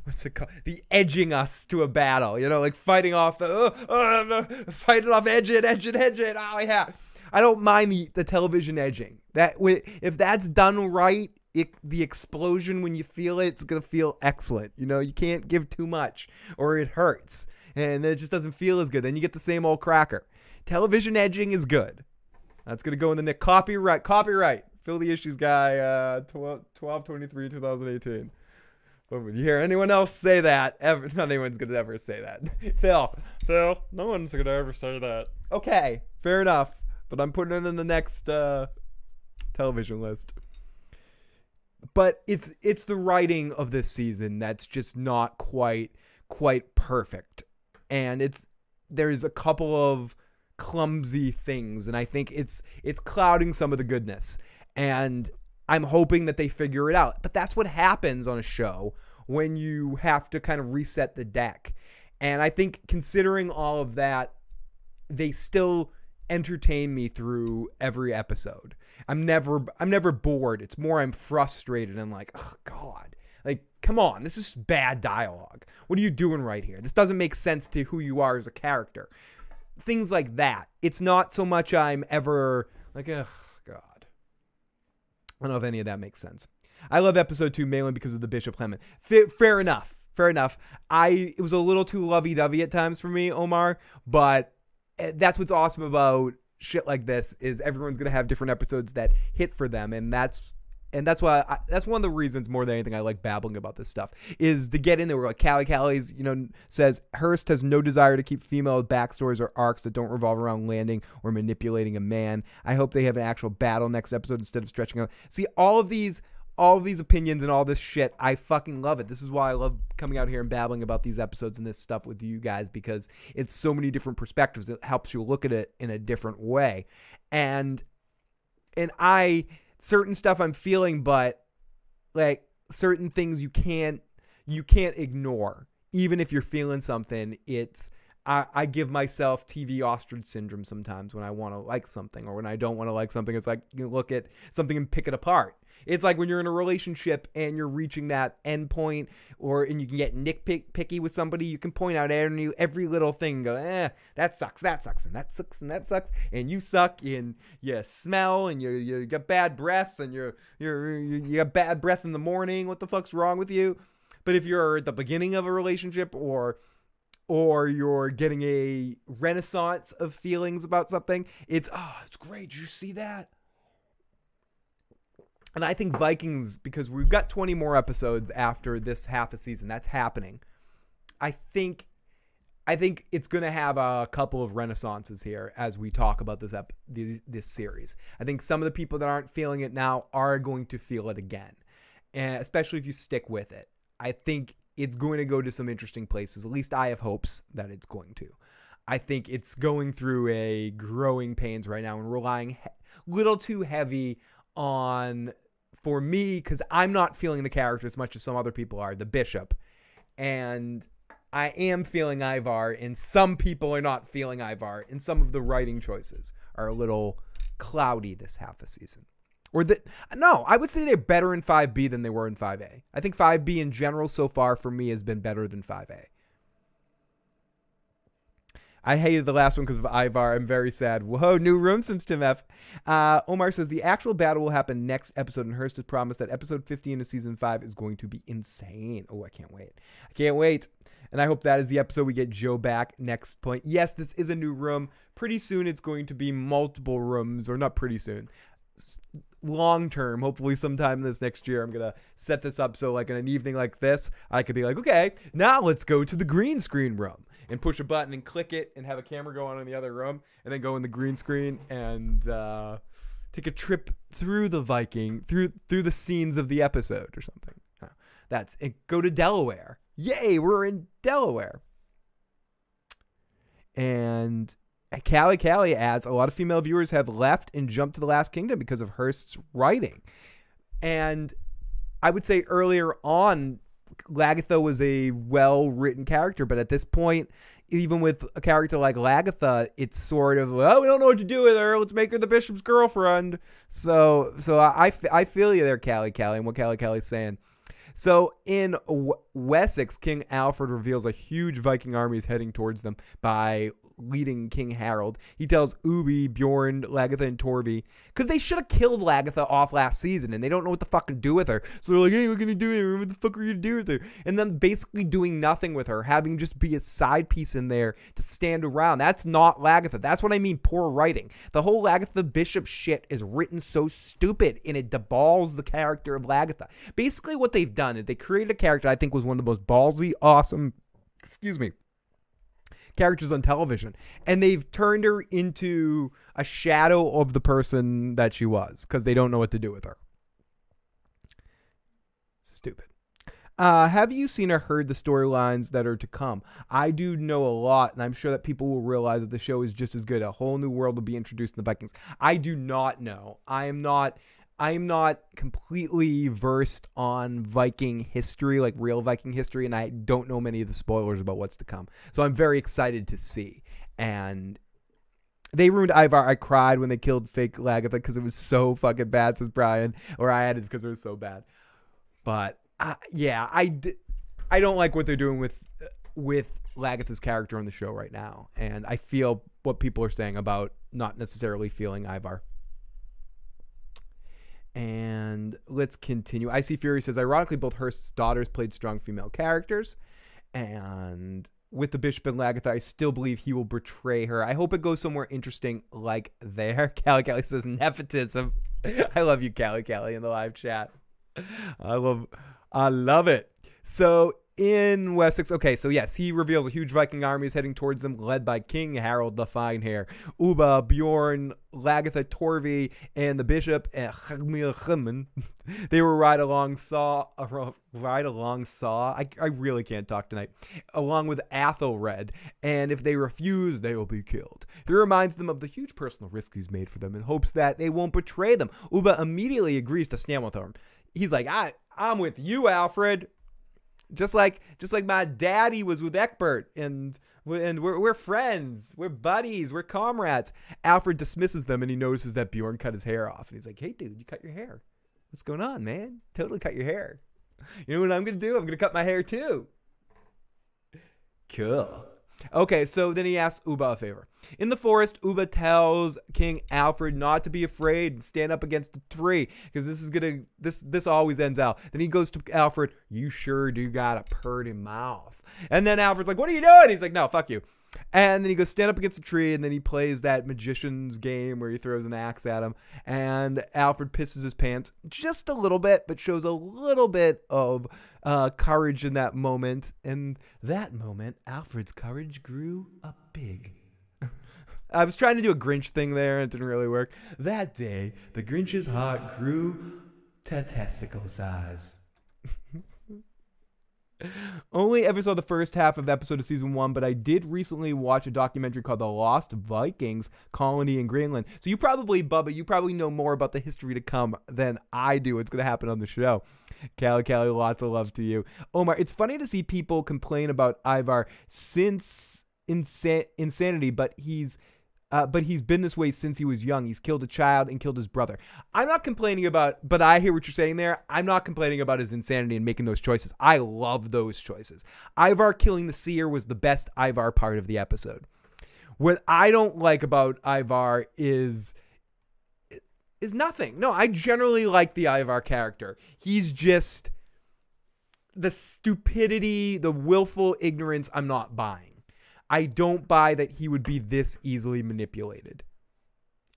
what's it called? The edging us to a battle. You know, like fighting off fighting off edging. Oh yeah. I don't mind the television edging. If that's done right. The explosion, when you feel it, it's going to feel excellent. You know, you can't give too much or it hurts. And it just doesn't feel as good. Then you get the same old cracker. Television edging is good. That's going to go in the nick. Copyright. Phil the Issues Guy, 12/23/2018. But if you hear anyone else say that, not anyone's going to ever say that. Phil, no one's going to ever say that. Okay, fair enough. But I'm putting it in the next television list. But it's the writing of this season that's just not quite perfect. And there's a couple of clumsy things, and I think it's clouding some of the goodness. And I'm hoping that they figure it out. But that's what happens on a show when you have to kind of reset the deck. And I think considering all of that, they still entertain me through every episode. I'm never bored. It's more I'm frustrated and like, oh God, like, come on, this is bad dialogue. What are you doing right here? This doesn't make sense to who you are as a character. things like that. It's not so much I'm ever like, oh, God. I don't know if any of that makes sense. I love episode 2 mainly because of the Bishop Clement. Fair enough. It was a little too lovey-dovey at times for me, Omar, but that's what's awesome about shit like this is everyone's going to have different episodes that hit for them, and that's why that's one of the reasons more than anything I like babbling about this stuff is to get in there where like Callie's, says Hirst has no desire to keep female backstories or arcs that don't revolve around landing or manipulating a man. I hope they have an actual battle next episode instead of stretching out. See, all of these opinions and all this shit, I fucking love it. This is why I love coming out here and babbling about these episodes and this stuff with you guys, because it's so many different perspectives. It helps you look at it in a different way. And certain stuff I'm feeling, but like certain things you can't ignore. Even if you're feeling something, I give myself TV ostrich syndrome sometimes when I want to like something, or when I don't want to like something. It's like you look at something and pick it apart. It's like when you're in a relationship and you're reaching that end point, and you can get nitpicky with somebody, you can point out every little thing and go, that sucks, and that sucks, and that sucks, and you suck, and you smell, and you got bad breath, and you got bad breath in the morning. What the fuck's wrong with you? But if you're at the beginning of a relationship, or you're getting a renaissance of feelings about something, it's great. Did you see that? And I think Vikings, because we've got 20 more episodes after this half a season, that's happening. I think it's going to have a couple of renaissances here as we talk about this series. I think some of the people that aren't feeling it now are going to feel it again, and especially if you stick with it. I think it's going to go to some interesting places. At least I have hopes that it's going to. I think it's going through a growing pains right now and relying a little too heavy on, for me, because I'm not feeling the character as much as some other people are, the Bishop. And I am feeling Ivar, and some people are not feeling Ivar, and some of the writing choices are a little cloudy this half a season. No, I would say they're better in 5B than they were in 5A. I think 5B in general so far for me has been better than 5A. I hated the last one because of Ivar. I'm very sad. Whoa, new room since Tim F. Omar says the actual battle will happen next episode, and Hirst has promised that episode 15 of season 5 is going to be insane. Oh, I can't wait. And I hope that is the episode we get Joe back next point. Yes, this is a new room. Pretty soon it's going to be multiple rooms, or not pretty soon. Long term, hopefully sometime this next year, I'm going to set this up so like in an evening like this, I could be like, okay, now let's go to the green screen room and push a button and click it and have a camera go on in the other room and then go in the green screen and take a trip through the Viking, through the scenes of the episode or something. That's it. Go to Delaware. Yay, we're in Delaware. And Callie adds, a lot of female viewers have left and jumped to The Last Kingdom because of Hirst's writing. And I would say earlier on, Lagatha was a well-written character, but at this point, even with a character like Lagatha, it's sort of, well, we don't know what to do with her. Let's make her the bishop's girlfriend. So I feel you there, Callie, and what Callie's saying. So in Wessex, King Alfred reveals a huge Viking army is heading towards them by leading King Harold. He tells Ubi, Bjorn, Lagatha, and Torvi, because they should have killed Lagatha off last season, and they don't know what the fuck to do with her. So they're like, hey, what can you do with her? What the fuck are you going to do with her? And then basically doing nothing with her, having just be a side piece in there to stand around. That's not Lagatha. That's what I mean, poor writing. The whole Lagatha Bishop shit is written so stupid, and it deballs the character of Lagatha. Basically what they've done is they created a character I think was one of the most ballsy, awesome, characters on television, and they've turned her into a shadow of the person that she was because they don't know what to do with her. Stupid. Have you seen or heard the storylines that are to come? I do know a lot, and I'm sure that people will realize that the show is just as good. A whole new world will be introduced in the Vikings. I do not know. I am not completely versed on Viking history, like real Viking history, and I don't know many of the spoilers about what's to come. So I'm very excited to see. And they ruined Ivar. I cried when they killed fake Lagatha because it was so fucking bad, says Brian. Or I added because it was so bad. But yeah, I don't like what they're doing with with Lagatha's character on the show right now. And I feel what people are saying about not necessarily feeling Ivar. And let's continue. Icy Fury says, ironically, both Hirst's daughters played strong female characters. And with the Bishop and Lagatha, I still believe he will betray her. I hope it goes somewhere interesting like there. Callie says, nepotism. I love you, Callie, in the live chat. I love it. So in Wessex, okay, so yes, he reveals a huge Viking army is heading towards them, led by King Harold the Finehair. Ubba, Bjorn, Lagatha, Torvi, and the Bishop, and they were ride along Saw. I really can't talk tonight. Along with Athelred, and if they refuse, they will be killed. He reminds them of the huge personal risk he's made for them in hopes that they won't betray them. Ubba immediately agrees to stand with him. He's like, I'm with you, Alfred. Just like my daddy was with Egbert, and we're friends, we're buddies, we're comrades. Alfred dismisses them, and he notices that Bjorn cut his hair off, and he's like, "Hey, dude, you cut your hair? What's going on, man? Totally cut your hair. You know what I'm gonna do? I'm gonna cut my hair too." Cool. Okay, so then he asks Ubba a favor. In the forest, Ubba tells King Alfred not to be afraid and stand up against a tree, because this always ends out. Then he goes to Alfred, "You sure do got a purty mouth." And then Alfred's like, "What are you doing?" He's like, "No, fuck you." And then he goes stand up against a tree, and then he plays that magician's game where he throws an axe at him. And Alfred pisses his pants just a little bit, but shows a little bit of courage in that moment. And that moment, Alfred's courage grew up big. I was trying to do a Grinch thing there, and it didn't really work. That day, the Grinch's heart grew to testicle size. Only ever saw the first half of episode of season 1, but I did recently watch a documentary called The Lost Vikings Colony in Greenland. So you probably, Bubba, you probably know more about the history to come than I do. It's going to happen on the show. Callie, lots of love to you. Omar, it's funny to see people complain about Ivar since insanity, but he's been this way since he was young. He's killed a child and killed his brother. I'm not complaining about, but I hear what you're saying there. I'm not complaining about his insanity and making those choices. I love those choices. Ivar killing the seer was the best Ivar part of the episode. What I don't like about Ivar is nothing. No, I generally like the Ivar character. He's just the stupidity, the willful ignorance I'm not buying. I don't buy that he would be this easily manipulated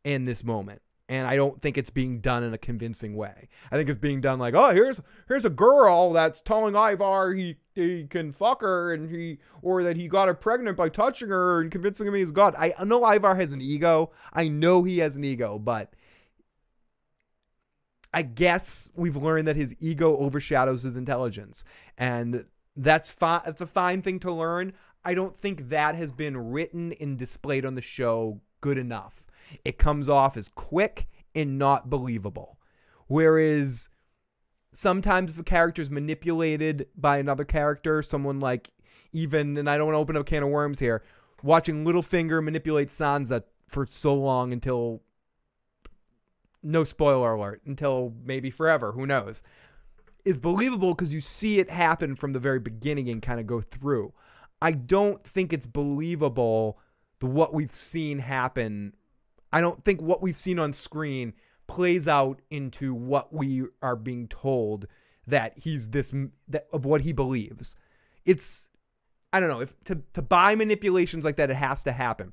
in this moment. And I don't think it's being done in a convincing way. I think it's being done like, oh, here's a girl that's telling Ivar he can fuck her, or that he got her pregnant by touching her and convincing him he's God. I know Ivar has an ego. I know he has an ego, but I guess we've learned that his ego overshadows his intelligence. And that's fine. It's a fine thing to learn. I don't think that has been written and displayed on the show good enough. It comes off as quick and not believable. Whereas sometimes if a character is manipulated by another character, someone like and I don't want to open up a can of worms here, watching Littlefinger manipulate Sansa for so long until, no spoiler alert, until maybe forever, who knows, is believable because you see it happen from the very beginning and kind of go through. I don't think it's believable what we've seen happen. I don't think what we've seen on screen plays out into what we are being told that he's of what he believes. It's, I don't know, if to buy manipulations like that, it has to happen.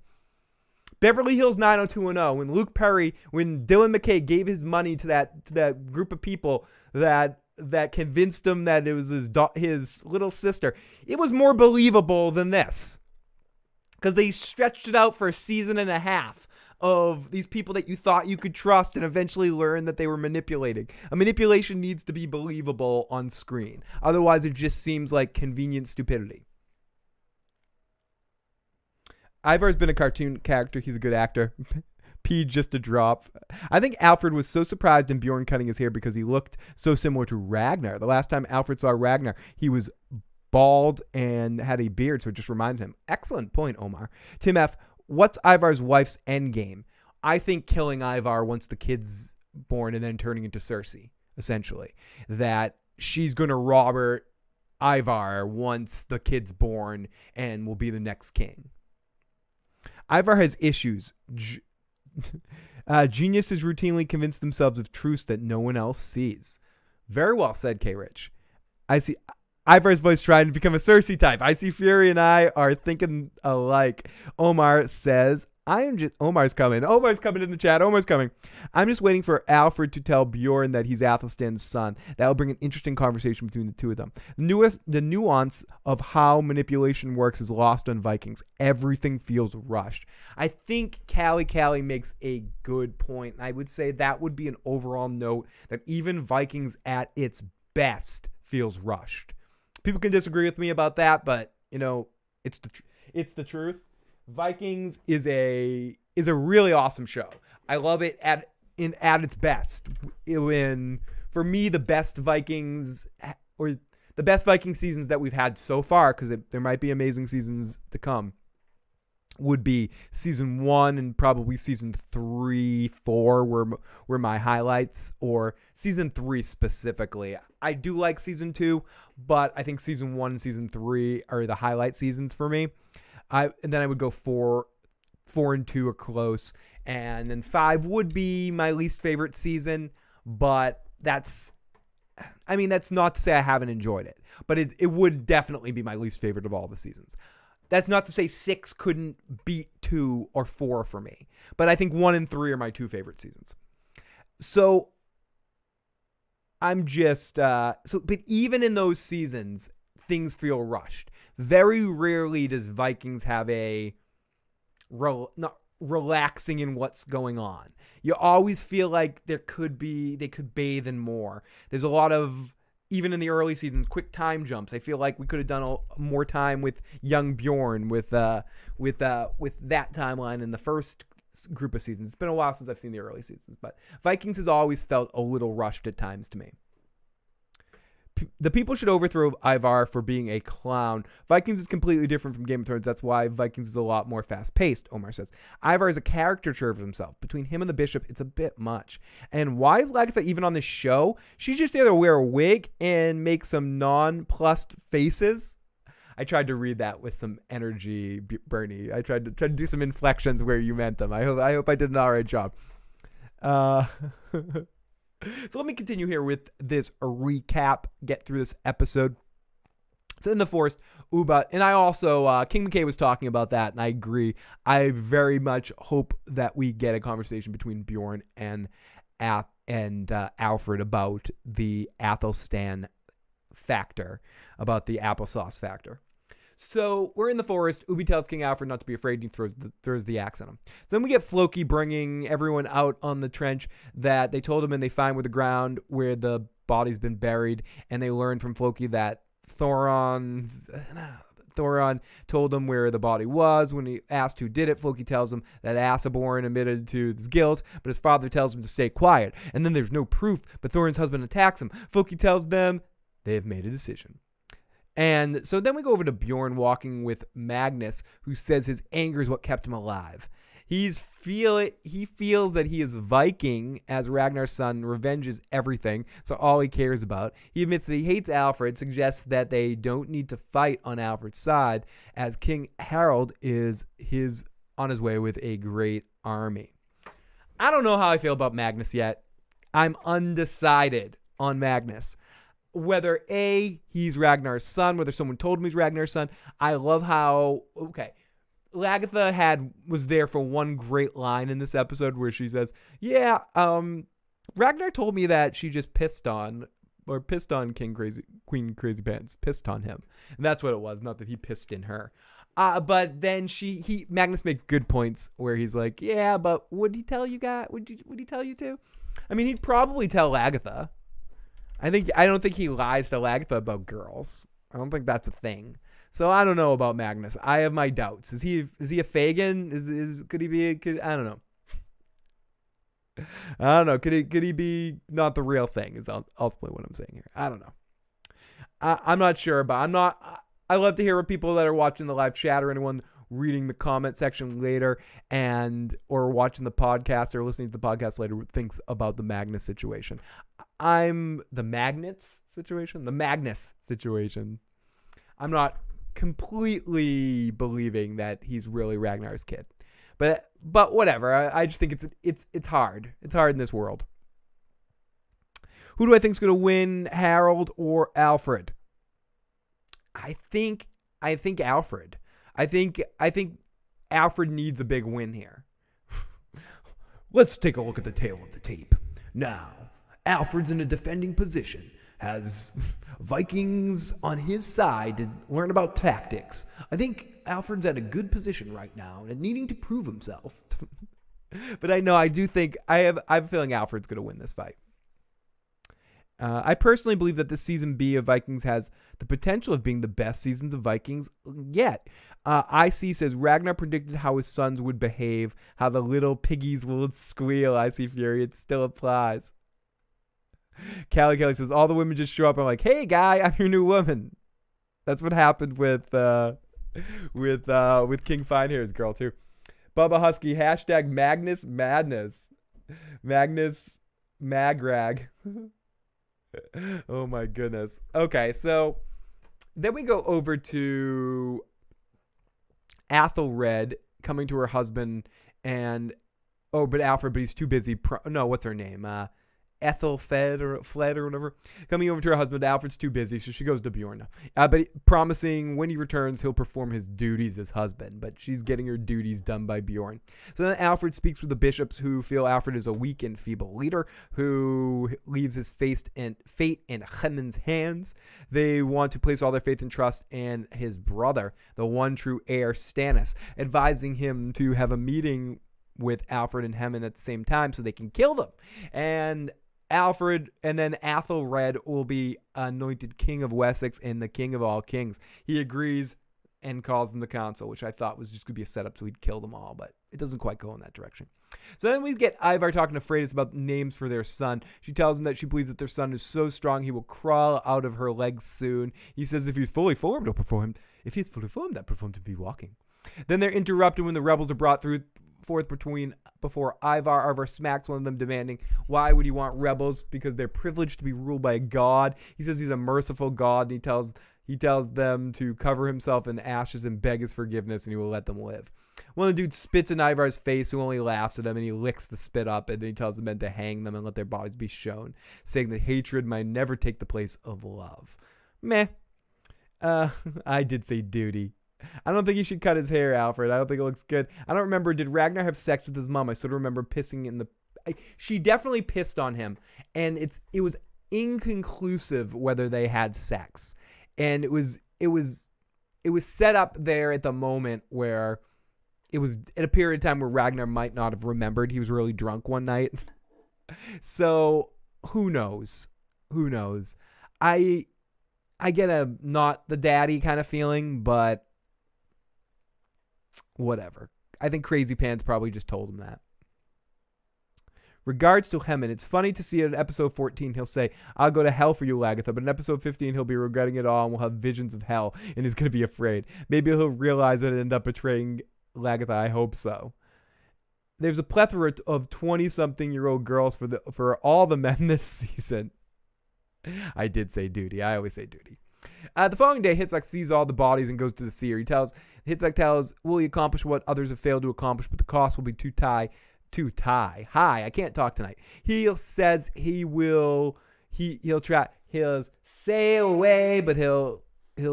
Beverly Hills 90210, when Dylan McKay gave his money to that group of people that convinced him that it was his little sister, it was more believable than this, because they stretched it out for a season and a half of these people that you thought you could trust and eventually learn that they were manipulating. A manipulation needs to be believable on screen. Otherwise, it just seems like convenient stupidity. Ivar's been a cartoon character. He's a good actor. P just a drop. I think Alfred was so surprised in Bjorn cutting his hair because he looked so similar to Ragnar. The last time Alfred saw Ragnar, he was bald and had a beard, so it just reminded him. Excellent point, Omar. Tim F., what's Ivar's wife's endgame? I think killing Ivar once the kid's born and then turning into Cersei, essentially. That she's going to rob her Ivar once the kid's born and will be the next king. Ivar has issues. Geniuses routinely convince themselves of truths that no one else sees. Very well said, K. Rich. I see Ivar's voice trying to become a Cersei type. I see Fury and I are thinking alike. Omar says, Omar's coming in the chat. Omar's coming. I'm just waiting for Alfred to tell Bjorn that he's Athelstan's son. That will bring an interesting conversation between the two of them. The nuance of how manipulation works is lost on Vikings. Everything feels rushed. I think Callie makes a good point. I would say that would be an overall note that even Vikings at its best feels rushed. People can disagree with me about that, but it's the truth. Vikings is a really awesome show. I love it at its best. For me, the best Vikings or the best Viking seasons that we've had so far, because there might be amazing seasons to come, would be season 1 and probably season 3, 4 were my highlights, or season 3 specifically. I do like season 2, but I think season 1 and season 3 are the highlight seasons for me. And then I would go 4 and 2 are close, and then 5 would be my least favorite season, but that's not to say I haven't enjoyed it, but it would definitely be my least favorite of all the seasons. That's not to say 6 couldn't beat 2 or 4 for me, but I think 1 and 3 are my 2 favorite seasons. So I'm just but even in those seasons, things feel rushed. Very rarely does Vikings have a not relaxing in what's going on. You always feel like they could bathe in more. There's a lot of, even in the early seasons, quick time jumps. I feel like we could have done more time with young Bjorn with that timeline in the first group of seasons. It's been a while since I've seen the early seasons, but Vikings has always felt a little rushed at times to me. The people should overthrow Ivar for being a clown. Vikings is completely different from Game of Thrones. That's why Vikings is a lot more fast-paced, Omar says. Ivar is a caricature of himself. Between him and the bishop, it's a bit much. And why is Lagatha even on this show? She's just there to wear a wig and make some nonplussed faces. I tried to read that with some energy, Bernie. I tried to do some inflections where you meant them. I hope I did an all right job. So let me continue here with this recap, get through this episode. So in the forest, Ubba, and I also, King McKay was talking about that, and I agree. I very much hope that we get a conversation between Bjorn and Alfred about the Athelstan factor, about the applesauce factor. So we're in the forest. Ubi tells King Alfred not to be afraid, and he throws the axe at him. So then we get Floki bringing everyone out on the trench that they told him, and they find where the ground where the body's been buried, and they learn from Floki that Thoron told him where the body was. When he asked who did it, Floki tells him that Asaborn admitted to his guilt, but his father tells him to stay quiet. And then there's no proof, but Thorin's husband attacks him. Floki tells them they have made a decision. And so then we go over to Bjorn walking with Magnus, who says his anger is what kept him alive. He feels that he is Viking as Ragnar's son. Revenge is everything, so all he cares about. He admits that he hates Alfred, suggests that they don't need to fight on Alfred's side, as King Harold is on his way with a great army. I don't know how I feel about Magnus yet. I'm undecided on Magnus. Whether he's Ragnar's son, whether someone told him he's Ragnar's son. I love how, Lagatha was there for one great line in this episode where she says, Ragnar told me that she just pissed on Queen Crazy Pants, pissed on him. And that's what it was, not that he pissed in her. But then Magnus makes good points where he's like, yeah, but would he tell you guys? Would he tell you too? I mean, he'd probably tell Lagatha. I don't think he lies to Lagatha about girls. I don't think that's a thing. So I don't know about Magnus. I have my doubts. Is he a Fagin? Could he be? I don't know. I don't know. Could he be not the real thing? Is ultimately what I'm saying here. I don't know. I'm not sure, but I love to hear what people that are watching the live chat or anyone reading the comment section later or watching the podcast or listening to the podcast later thinks about the Magnus situation. The Magnus situation. I'm not completely believing that he's really Ragnar's kid. But whatever. I just think it's hard. It's hard in this world. Who do I think is going to win, Harold or Alfred? I think Alfred. I think Alfred needs a big win here. Let's take a look at the tail of the tape. Now, Alfred's in a defending position. Has Vikings on his side to learn about tactics. I think Alfred's at a good position right now and needing to prove himself. But I do think I have a feeling Alfred's going to win this fight. I personally believe that this season B of Vikings has the potential of being the best seasons of Vikings yet. IC says Ragnar predicted how his sons would behave, how the little piggies will squeal. IC Fury, it still applies. Kelly says all the women just show up. I'm like, hey guy, I'm your new woman. That's what happened with King Finehair's girl too. Bubba Husky hashtag Magnus Madness. Magnus Magrag. Oh my goodness. Okay, so then we go over to Athelred coming to her husband but Alfred, but he's too busy. What's her name? Ethelfed or Fled or whatever, coming over to her husband. Alfred's too busy, so she goes to Bjorn. But promising when he returns, he'll perform his duties as husband. But she's getting her duties done by Bjorn. So then Alfred speaks with the bishops, who feel Alfred is a weak and feeble leader who leaves his fate in Hemin's hands. They want to place all their faith and trust in his brother, the one true heir, Stannis, advising him to have a meeting with Alfred and Hemin at the same time so they can kill them. And Alfred and then Athelred will be anointed king of Wessex and the king of all kings. He agrees and calls them the council, which I thought was just going to be a setup so he'd kill them all, but it doesn't quite go in that direction. So then we get Ivar talking to Freydis about names for their son. She tells him that she believes that their son is so strong he will crawl out of her legs soon. He says if he's fully formed, I'd prefer him to be walking. Then they're interrupted when the rebels are brought forth before Ivar smacks one of them, demanding why would he want rebels, because they're privileged to be ruled by a god. He says he's a merciful god, and he tells them to cover himself in ashes and beg his forgiveness, and he will let them live. One of the dudes spits in Ivar's face, who only laughs at him, and he licks the spit up, and then he tells the men to hang them and let their bodies be shown, saying that hatred might never take the place of love. Meh. I did say duty. I don't think you should cut his hair, Alfred. I don't think it looks good. I don't remember. Did Ragnar have sex with his mom? I sort of remember pissing in the... She definitely pissed on him. And it was inconclusive whether they had sex. And it was set up there at the moment where it was at a period of time where Ragnar might not have remembered. He was really drunk one night. So who knows? Who knows? I get a not the daddy kind of feeling, but whatever. I think Crazy Pants probably just told him that. Regards to Hemin. It's funny to see in episode 14 he'll say, I'll go to hell for you, Lagatha. But in episode 15 he'll be regretting it all and will have visions of hell and he's going to be afraid. Maybe he'll realize it and end up betraying Lagatha. I hope so. There's a plethora of 20-something-year-old girls for all the men this season. I did say duty. I always say duty. The following day, Hitzak sees all the bodies and goes to the seer. Hitzak tells, will he accomplish what others have failed to accomplish, but the cost will be too high. I can't talk tonight. He says he'll sail away, but he'll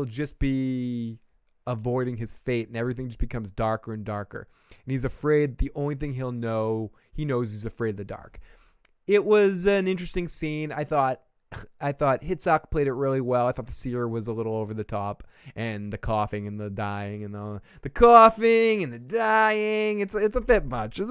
just be avoiding his fate, and everything just becomes darker and darker. And he's afraid. The only thing he knows he's afraid of the dark. It was an interesting scene. I thought Hitzak played it really well. I thought the seer was a little over the top, and the coughing and the dying and the coughing and the dying. It's a bit much. So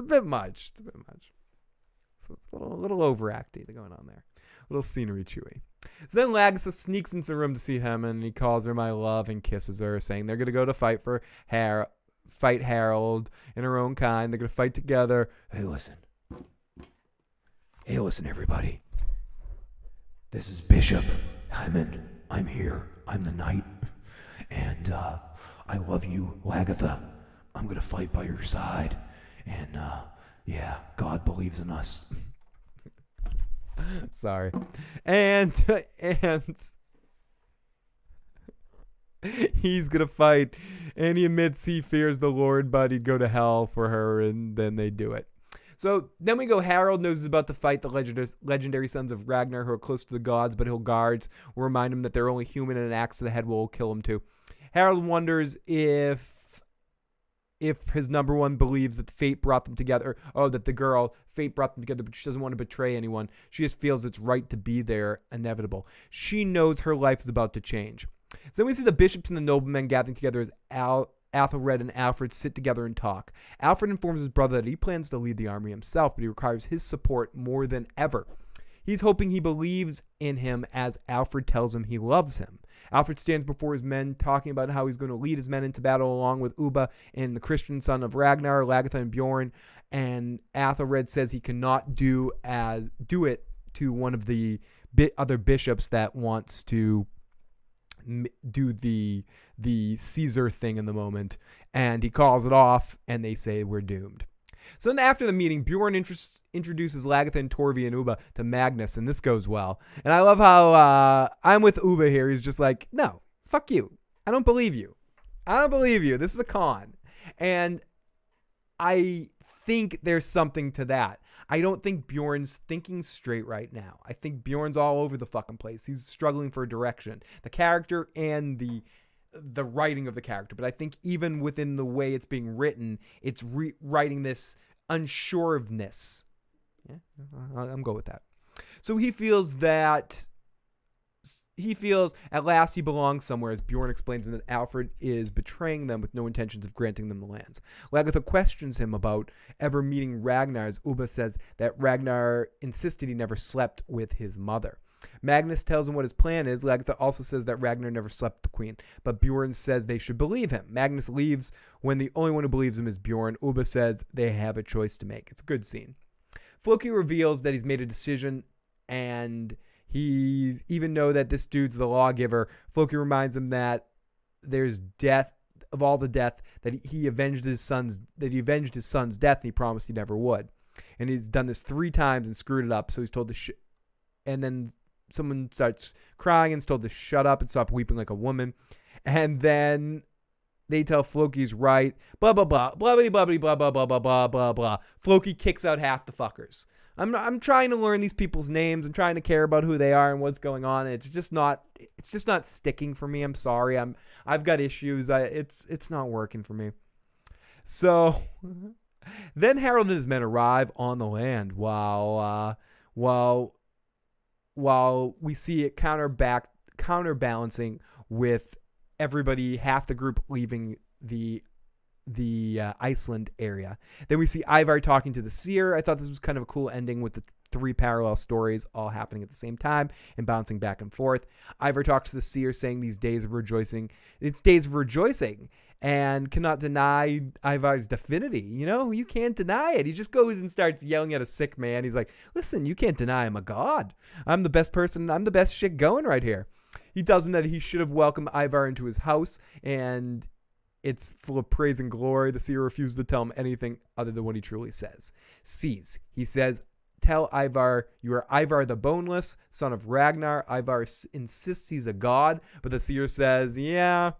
it's a little overacting going on there. A little scenery chewy. So then Lagatha sneaks into the room to see him, and he calls her my love and kisses her, saying they're gonna go to fight Harold in her own kind. They're gonna fight together. Hey, listen, everybody. This is Bishop Hyman. I'm here. I'm the knight. And I love you, Lagatha. I'm going to fight by your side. And yeah, God believes in us. Sorry. And he's going to fight. And he admits he fears the Lord, but he'd go to hell for her, and then they do it. So then we go, Harold knows he's about to fight the legendary sons of Ragnar, who are close to the gods, but he'll guards will remind him that they're only human, and an axe to the head will kill him too. Harold wonders if his number one believes that fate brought them together, that the girl, fate brought them together, but she doesn't want to betray anyone. She just feels it's right to be there, inevitable. She knows her life is about to change. So then we see the bishops and the noblemen gathering together as Athelred and Alfred sit together and talk. Alfred informs his brother that he plans to lead the army himself, but he requires his support more than ever. He's hoping he believes in him as Alfred tells him he loves him. Alfred stands before his men, talking about how he's going to lead his men into battle along with Ubba and the Christian son of Ragnar, Lagertha, and Bjorn. And Athelred says he cannot do it to one of the other bishops that wants to do the Caesar thing in the moment. And he calls it off, and they say we're doomed. So then after the meeting, Bjorn introduces Lagertha and Torvi and Ubba to Magnus, and this goes well. And I love how I'm with Ubba here. He's just like, no, fuck you. I don't believe you. I don't believe you. This is a con. And I think there's something to that. I don't think Bjorn's thinking straight right now. I think Bjorn's all over the fucking place. He's struggling for a direction. The character and the writing of the character, but I think even within the way it's being written, it's writing this unsure ofness. Yeah, I'm good with that. So he feels at last he belongs somewhere, as Bjorn explains to him that Alfred is betraying them with no intentions of granting them the lands. Lagertha questions him about ever meeting Ragnar, as Ubba says that Ragnar insisted he never slept with his mother. Magnus tells him what his plan is. Lagertha also says that Ragnar never slept with the queen, but Bjorn says they should believe him. Magnus leaves when the only one who believes him is Bjorn. Ubba says they have a choice to make. It's a good scene. Floki reveals that he's made a decision, and he even know that this dude's the lawgiver. Floki reminds him that there's death, of all the death, that he avenged his son's death, and he promised he never would. And he's done this 3 times and screwed it up, so he's told to and then someone starts crying and is told to shut up and stop weeping like a woman. And then they tell Floki's right. Blah, blah, blah. Blah, blah, blah, blah, blah, blah, blah, blah, blah, blah. Floki kicks out half the fuckers. I'm trying to learn these people's names. I'm trying to care about who they are and what's going on. It's just not sticking for me. I'm sorry. I've got issues. It's not working for me. So then Harold and his men arrive on the land while we see it counterbalancing with everybody, half the group leaving the Iceland area. Then we see Ivar talking to the seer. I thought this was kind of a cool ending with the 3 parallel stories all happening at the same time and bouncing back and forth. Ivar talks to the seer, saying these days of rejoicing. It's days of rejoicing, and cannot deny Ivar's divinity. You can't deny it. He just goes and starts yelling at a sick man. He's like, listen, you can't deny I'm a god. I'm the best person. I'm the best shit going right here. He tells him that he should have welcomed Ivar into his house, and it's full of praise and glory. The seer refuses to tell him anything other than what he truly says. He says, tell Ivar, you are Ivar the Boneless, son of Ragnar. Ivar insists he's a god, but the seer says, yeah,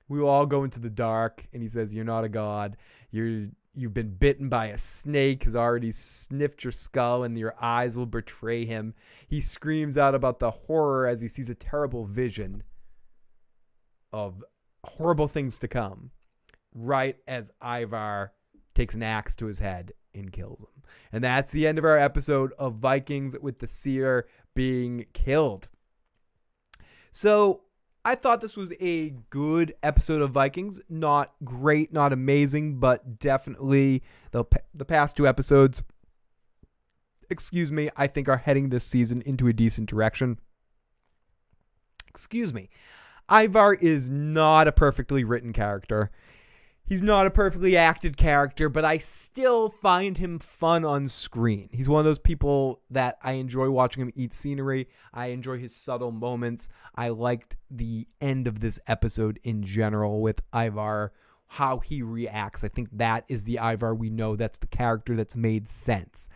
we will all go into the dark. And he says, you're not a god. You've been bitten by a snake, has already sniffed your skull, and your eyes will betray him. He screams out about the horror as he sees a terrible vision of horrible things to come, right as Ivar takes an axe to his head and kills him. And that's the end of our episode of Vikings, with the seer being killed. So I thought this was a good episode of Vikings. Not great, not amazing, but definitely the past 2 episodes, I think are heading this season into a decent direction. Ivar is not a perfectly written character. He's not a perfectly acted character, but I still find him fun on screen. He's one of those people that I enjoy watching him eat scenery. I enjoy his subtle moments. I liked the end of this episode in general with Ivar, how he reacts. I think that is the Ivar we know. That's the character that's made sense.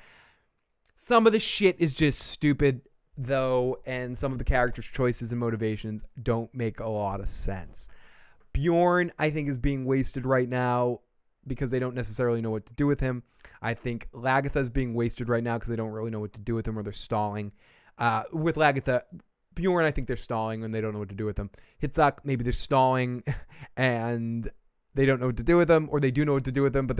Some of the shit is just stupid. though, and some of the characters' choices and motivations don't make a lot of sense. Bjorn, I think, is being wasted right now because they don't necessarily know what to do with him. I think Lagatha is being wasted right now because they don't really know what to do with him, or they're stalling. With Lagatha, Bjorn, I think they're stalling and they don't know what to do with him. Hitzak, maybe they're stalling and they don't know what to do with him, or they do know what to do with him, but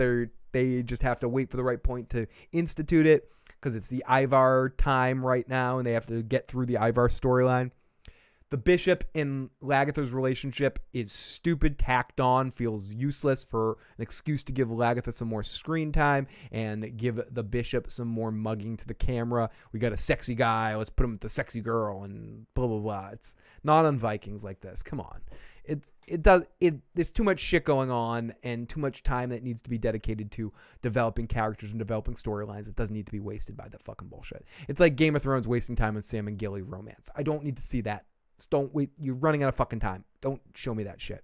they just have to wait for the right point to institute it because it's the Ivar time right now and they have to get through the Ivar storyline. The Bishop and Lagatha's relationship is stupid, tacked on, feels useless for an excuse to give Lagatha some more screen time and give the Bishop some more mugging to the camera. We got a sexy guy, let's put him with the sexy girl and blah, blah, blah. It's not on Vikings like this. Come on. There's too much shit going on and too much time that needs to be dedicated to developing characters and developing storylines. It doesn't need to be wasted by that fucking bullshit. It's like Game of Thrones wasting time on Sam and Gilly romance. I don't need to see that. Don't wait. You're running out of fucking time. Don't show me that shit.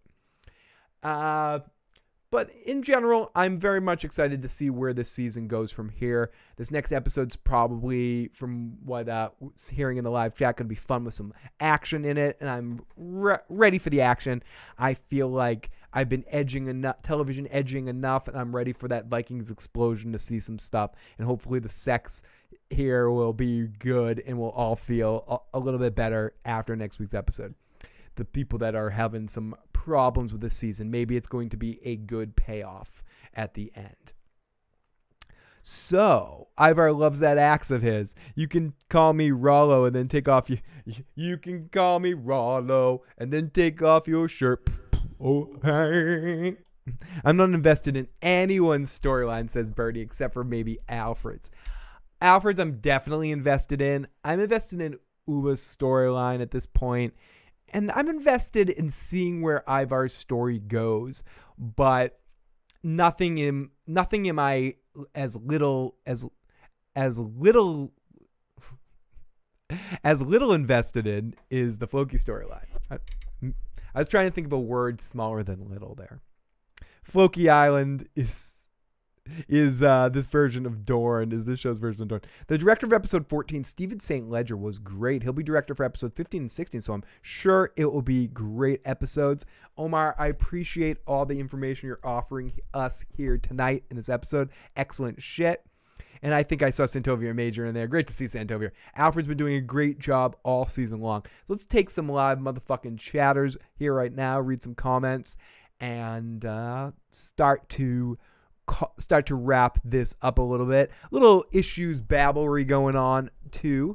But in general, I'm very much excited to see where this season goes from here. This next episode's probably, from what hearing in the live chat, going to be fun with some action in it, and I'm ready for the action. I feel like I've been television edging enough, and I'm ready for that Vikings explosion to see some stuff, and hopefully the sex here will be good and we'll all feel a little bit better after next week's episode. The people that are having some problems with this season, maybe it's going to be a good payoff at the end. So, Ivar loves that axe of his. You can call me Rollo and then take off you can call me Rollo and then take off your shirt. Oh, hey. I'm not invested in anyone's storyline, says Bertie, except for maybe Alfred's. Alfred's I'm definitely invested in. I'm invested in Uba's storyline at this point. And I'm invested in seeing where Ivar's story goes. But nothing am I as little invested in is the Floki storyline. I was trying to think of a word smaller than little there. Floki Island is this version of Dorne, is this show's version of Dorne. The director of episode 14, Stephen St. Ledger, was great. He'll be director for episode 15 and 16, so I'm sure it will be great episodes. Omar, I appreciate all the information you're offering us here tonight in this episode. Excellent shit. And I think I saw Santovia Major in there. Great to see Santovia. Alfred's been doing a great job all season long. So let's take some live motherfucking chatters here right now, read some comments, and start to wrap this up a little bit. Little issues babblery going on too.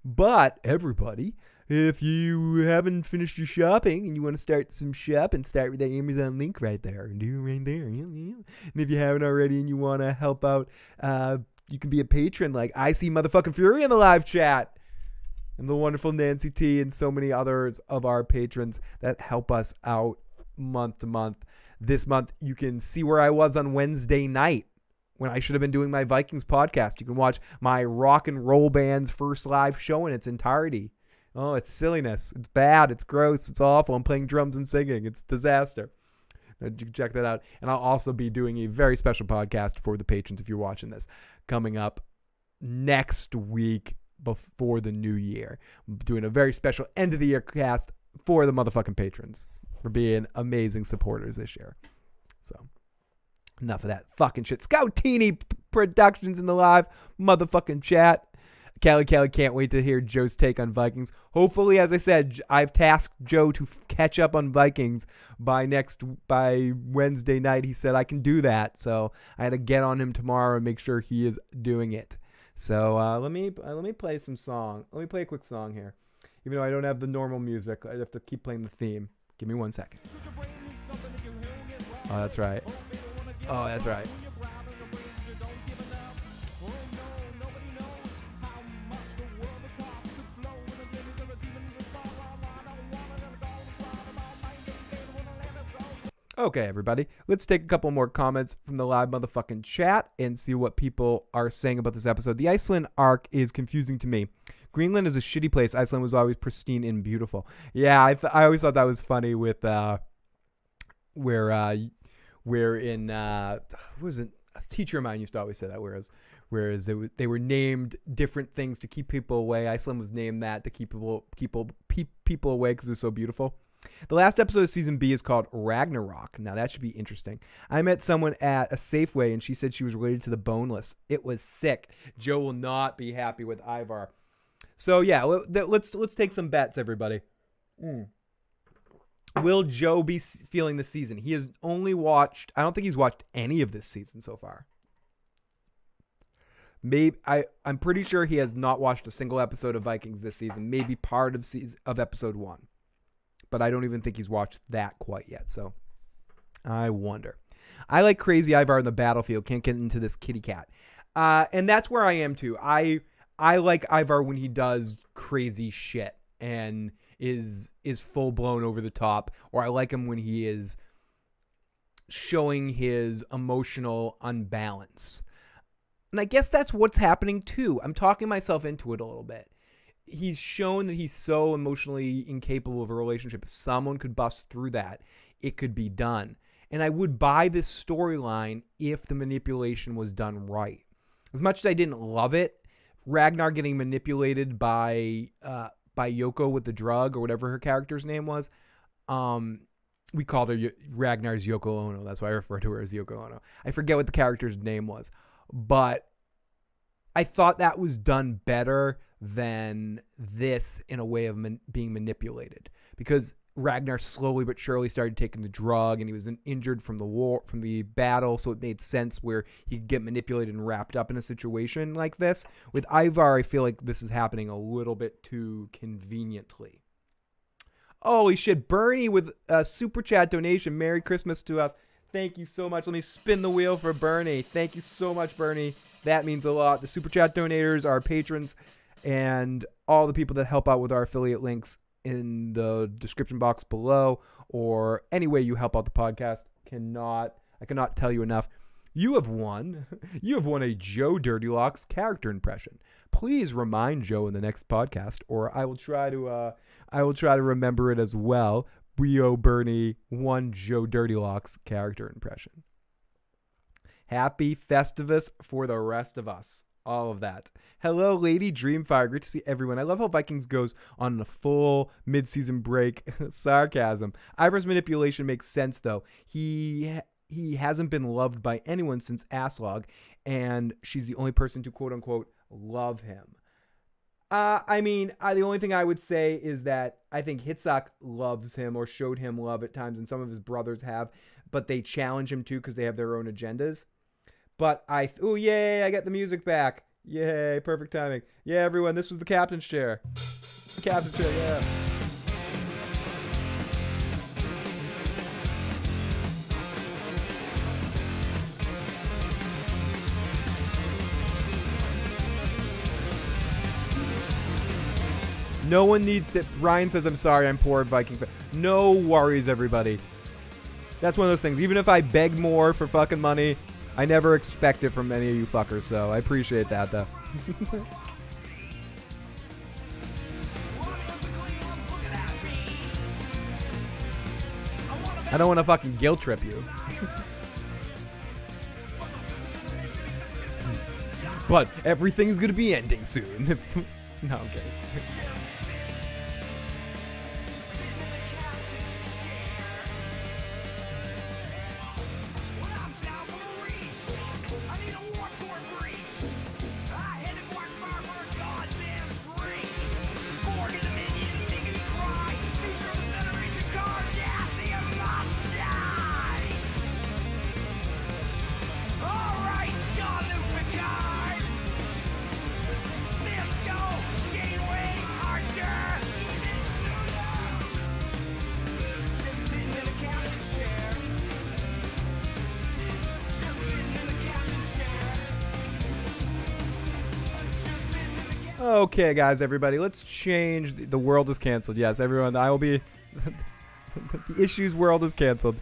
But everybody, if you haven't finished your shopping and you want to start some shopping, start with that Amazon link right there. Do it right there. And if you haven't already and you want to help out, you can be a patron like I See Motherfucking Fury in the live chat. And the wonderful Nancy T and so many others of our patrons that help us out month to month. This month, you can see where I was on Wednesday night when I should have been doing my Vikings podcast. You can watch my rock and roll band's first live show in its entirety. Oh, it's silliness. It's bad. It's gross. It's awful. I'm playing drums and singing. It's disaster. You can check that out. And I'll also be doing a very special podcast for the patrons if you're watching this coming up next week before the new year. I'm doing a very special end of the year cast for the motherfucking patrons for being amazing supporters this year. So enough of that fucking shit. Scoutini Productions in the live motherfucking chat. Kelly can't wait to hear Joe's take on Vikings. Hopefully, as I said, I've tasked Joe to catch up on Vikings by Wednesday night. He said I can do that, so I had to get on him tomorrow and make sure he is doing it. So let me play some song. Let me play a quick song here. Even though I don't have the normal music, I have to keep playing the theme. Give me 1 second. Oh, that's right. Oh, that's right. Okay, everybody. Let's take a couple more comments from the live motherfucking chat and see what people are saying about this episode. The Iceland arc is confusing to me. Greenland is a shitty place. Iceland was always pristine and beautiful. Yeah, I always thought that was funny with where in what was it? A teacher of mine used to always say that, whereas whereas they were named different things to keep people away. Iceland was named that to keep people away because it was so beautiful. The last episode of Season B is called Ragnarok. Now, that should be interesting. I met someone at a Safeway, and she said she was related to the Boneless. It was sick. Joe will not be happy with Ivar. So, yeah, let's take some bets, everybody. Will Joe be feeling the season? He has only watched... I don't think he's watched any of this season so far. Maybe I'm pretty sure he has not watched a single episode of Vikings this season. Maybe part of episode 1. But I don't even think he's watched that quite yet. So I wonder. I like Crazy Ivar in the battlefield. Can't get into this kitty cat. And that's where I am too. I like Ivar when he does crazy shit and is full blown over the top. Or I like him when he is showing his emotional unbalance. And I guess that's what's happening too. I'm talking myself into it a little bit. He's shown that he's so emotionally incapable of a relationship. If someone could bust through that, it could be done. And I would buy this storyline if the manipulation was done right. As much as I didn't love it, Ragnar getting manipulated by Yoko with the drug or whatever her character's name was. We called her Ragnar's Yoko Ono. That's why I refer to her as Yoko Ono. I forget what the character's name was. But I thought that was done better than this in a way of being manipulated, because Ragnar slowly but surely started taking the drug, and he was injured from the battle, so it made sense where he could get manipulated and wrapped up in a situation like this. With Ivar, I feel like this is happening a little bit too conveniently. Holy shit, Bernie with a super chat donation. Merry Christmas to us. Thank you so much. Let me spin the wheel for Bernie. Thank you so much, Bernie. That means a lot. The super chat donators, our patrons, and all the people that help out with our affiliate links in the description box below, or any way you help out the podcast. I cannot tell you enough. You have won a Joe Dirtylocks character impression. Please remind Joe in the next podcast, or I will try to remember it as well. We owe Bernie one Joe Dirtylocks character impression. Happy Festivus for the rest of us. All of that. Hello, Lady Dreamfire. Great to see everyone. I love how Vikings goes on a full mid-season break. Sarcasm. Ivar's manipulation makes sense, though. He hasn't been loved by anyone since Aslog, and she's the only person to quote-unquote love him. The only thing I would say is that I think Hitzak loves him or showed him love at times, and some of his brothers have, but they challenge him too because they have their own agendas. But oh, yay, I get the music back. Yay, perfect timing. Yeah, everyone, this was the captain's chair. The captain's chair, yeah. No one needs to... Ryan says, I'm sorry, I'm poor at Viking. No worries, everybody. That's one of those things. Even if I beg more for fucking money, I never expect it from any of you fuckers, so I appreciate that, though. I don't want to fucking guilt trip you. But everything's gonna be ending soon. No, I'm kidding. Okay, guys, everybody, let's change. The world is canceled. Yes, everyone, I will be... The Issues world is canceled.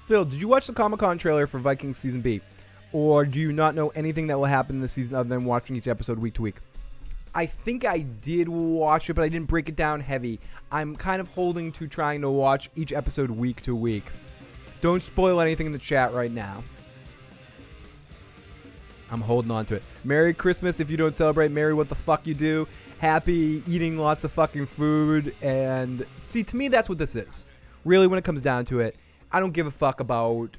Phil, did you watch the Comic-Con trailer for Vikings Season B? Or do you not know anything that will happen in the season other than watching each episode week to week? I think I did watch it, but I didn't break it down heavy. I'm kind of holding to trying to watch each episode week to week. Don't spoil anything in the chat right now. I'm holding on to it. Merry Christmas if you don't celebrate. Merry what the fuck you do. Happy eating lots of fucking food. And see, to me, that's what this is. Really, when it comes down to it, I don't give a fuck about...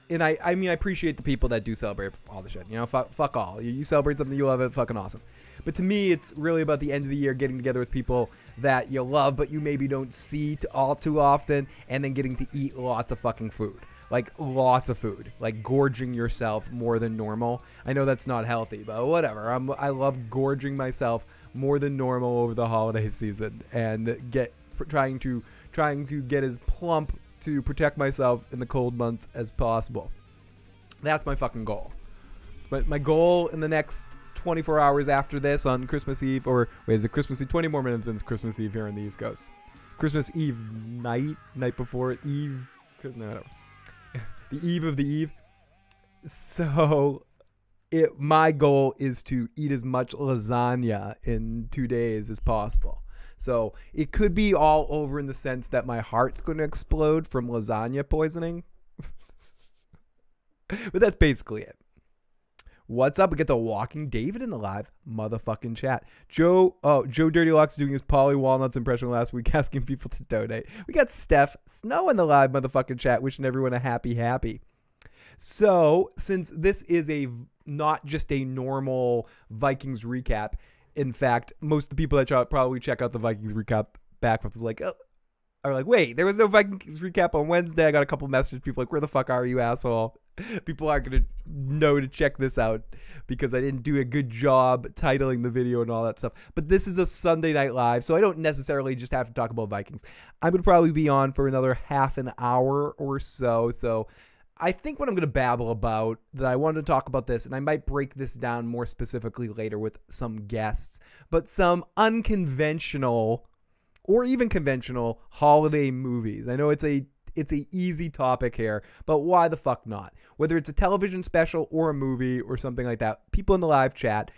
And I mean, I appreciate the people that do celebrate all the shit. You know, fuck all. You celebrate something, you love it, fucking awesome. But to me, it's really about the end of the year, getting together with people that you love, but you maybe don't see all too often, and then getting to eat lots of fucking food. Like, lots of food. Like, gorging yourself more than normal. I know that's not healthy, but whatever. I love gorging myself more than normal over the holiday season, and trying to get as plump to protect myself in the cold months as possible. That's my fucking goal. But my goal in the next 24 hours after this on Christmas Eve, or wait, is it Christmas Eve? 20 more minutes and it's Christmas Eve here on the East Coast. Christmas Eve night before Eve, no, whatever. The eve of the eve. So my goal is to eat as much lasagna in 2 days as possible. So it could be all over in the sense that my heart's going to explode from lasagna poisoning. But that's basically it. What's up? We get the Walking David in the live motherfucking chat. Joe Dirty Locks doing his Polly Walnuts impression last week, asking people to donate. We got Steph Snow in the live motherfucking chat, wishing everyone a happy. So since this is not just a normal Vikings recap, in fact, most of the people that probably check out the Vikings recap back with are like, wait, there was no Vikings recap on Wednesday. I got a couple messages. People like, where the fuck are you, asshole? People aren't going to know to check this out because I didn't do a good job titling the video and all that stuff. But this is a Sunday night live, so I don't necessarily just have to talk about Vikings. I'm going to probably be on for another half an hour or so. So I think what I'm going to babble about, that I wanted to talk about this, and I might break this down more specifically later with some guests, but some unconventional or even conventional holiday movies. I know it's a easy topic here, but why the fuck not? Whether it's a television special or a movie or something like that, people in the live chat,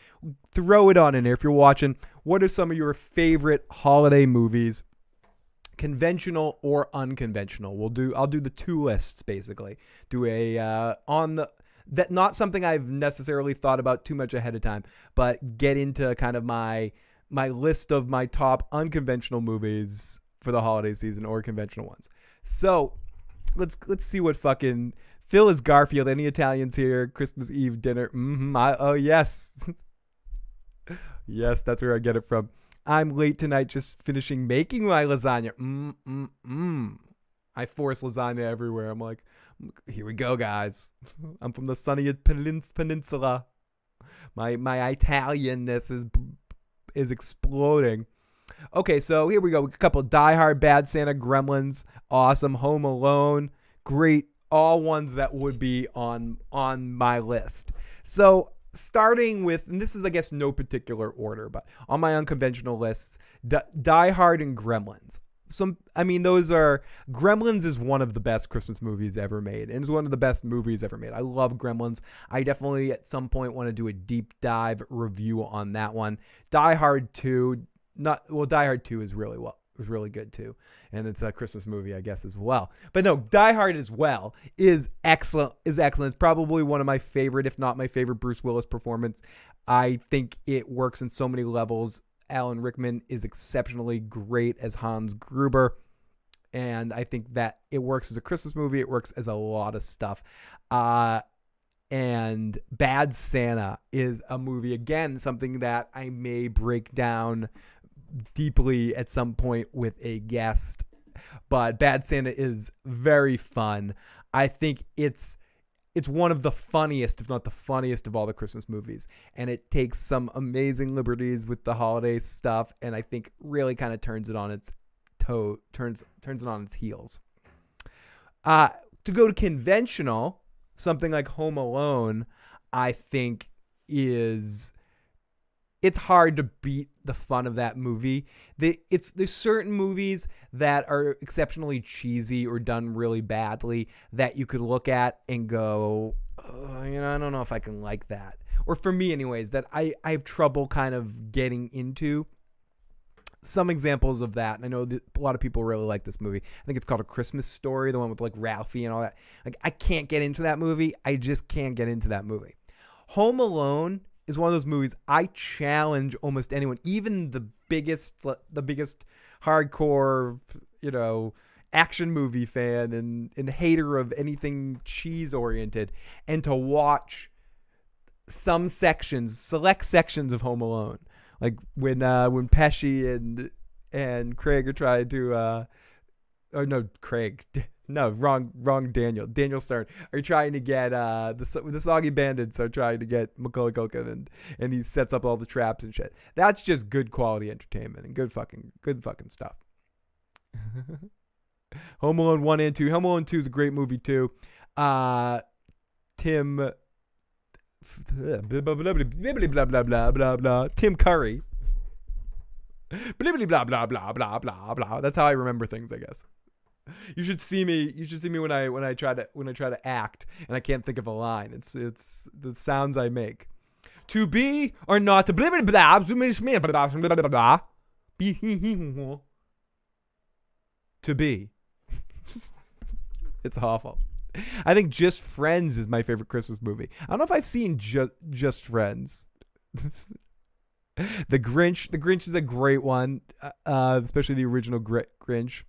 throw it on in there. If you're watching, what are some of your favorite holiday movies? Conventional or unconventional. I'll do the two lists basically. Do not something I've necessarily thought about too much ahead of time, but get into kind of my list of my top unconventional movies for the holiday season or conventional ones. So let's see what fucking Phil is Garfield. Any Italians here? Christmas Eve dinner. Oh yes. Yes, that's where I get it from. I'm late tonight, just finishing making my lasagna. I force lasagna everywhere. I'm like, here we go, guys. I'm from the sunny peninsula. My Italianness is exploding. Okay, so here we go. A couple Die Hard, Bad Santa, Gremlins, awesome. Home Alone, great. All ones that would be on my list. So starting with, and this is, I guess, no particular order, but on my unconventional lists, Die Hard and Gremlins. Gremlins is one of the best Christmas movies ever made, and it's one of the best movies ever made. I love Gremlins. I definitely at some point want to do a deep dive review on that one. Die Hard 2, Die Hard 2 is really good too, and it's a Christmas movie, I guess, as well. But no, Die Hard as well is excellent. It's probably one of my favorite, if not my favorite, Bruce Willis performance. I think it works in so many levels. Alan Rickman is exceptionally great as Hans Gruber, and I think that it works as a Christmas movie. It works as a lot of stuff. And Bad Santa is a movie, again, something that I may break down deeply at some point with a guest, but Bad Santa is very fun. I think it's one of the funniest, if not the funniest, of all the Christmas movies, and it takes some amazing liberties with the holiday stuff, and I think really kind of turns it on its heels. To go to conventional, something like Home Alone, I think it's hard to beat the fun of that movie. There's certain movies that are exceptionally cheesy or done really badly that you could look at and go, I don't know if I can like that. Or for me anyways, that I have trouble kind of getting into. Some examples of that, and I know that a lot of people really like this movie. I think it's called A Christmas Story, the one with like Ralphie and all that. Like, I can't get into that movie. I just can't get into that movie. Home Alone is one of those movies I challenge almost anyone, even the biggest hardcore, action movie fan and hater of anything cheese oriented, and to watch select sections of Home Alone, like when Pesci and Craig are trying to Daniel Stern are trying to get the Soggy Bandits are trying to get Macaulay Culkin, and he sets up all the traps and shit. That's just good quality entertainment and good fucking stuff. Home Alone 1 and 2. Home Alone 2 is a great movie too. Tim Curry. Blah blah blah blah blah blah blah. That's how I remember things, I guess. You should see me when I try to act and I can't think of a line. It's the sounds I make. To be or not to blah blah blah blah blah. To be. It's awful. I think Just Friends is my favorite Christmas movie. I don't know if I've seen Just Friends. The Grinch is a great one, especially the original Grinch.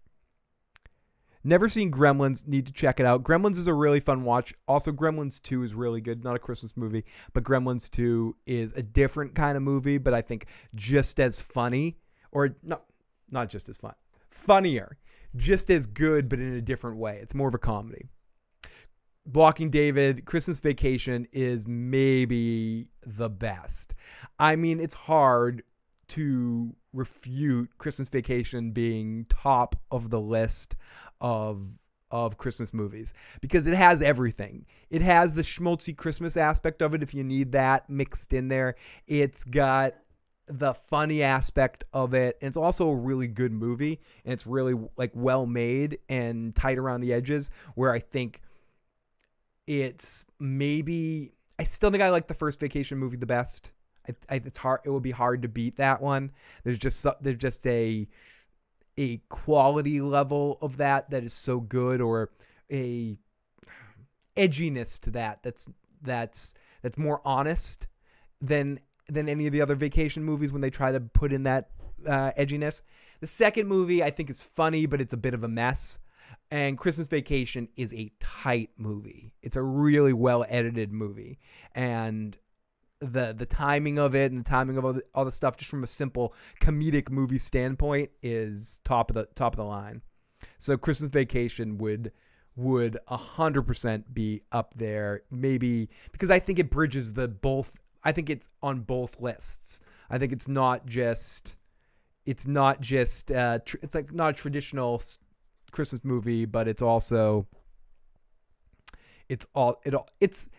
Never seen Gremlins. Need to check it out. Gremlins is a really fun watch. Also, Gremlins 2 is really good. Not a Christmas movie, but Gremlins 2 is a different kind of movie, but I think just as funny, or not just as fun, funnier, just as good, but in a different way. It's more of a comedy. Walking David, Christmas Vacation is maybe the best. I mean, it's hard to refute Christmas Vacation being top of the list of Christmas movies because it has everything. It has the schmaltzy Christmas aspect of it if you need that mixed in there. It's got the funny aspect of it, and it's also a really good movie, and it's really like well made and tight around the edges, where I think it's maybe, I still think I like the first Vacation movie the best. It's hard. It would be hard to beat that one. There's just a quality level of that is so good, or a edginess to that's more honest than any of the other Vacation movies when they try to put in that edginess. The second movie I think is funny, but it's a bit of a mess. And Christmas Vacation is a tight movie. It's a really well edited movie, and the timing of it and the timing of all the stuff, just from a simple comedic movie standpoint, is top of the line. So Christmas Vacation would 100% be up there, maybe because I think it bridges both. I think it's on both lists. I think it's not just it's like not a traditional Christmas movie, but it's also it's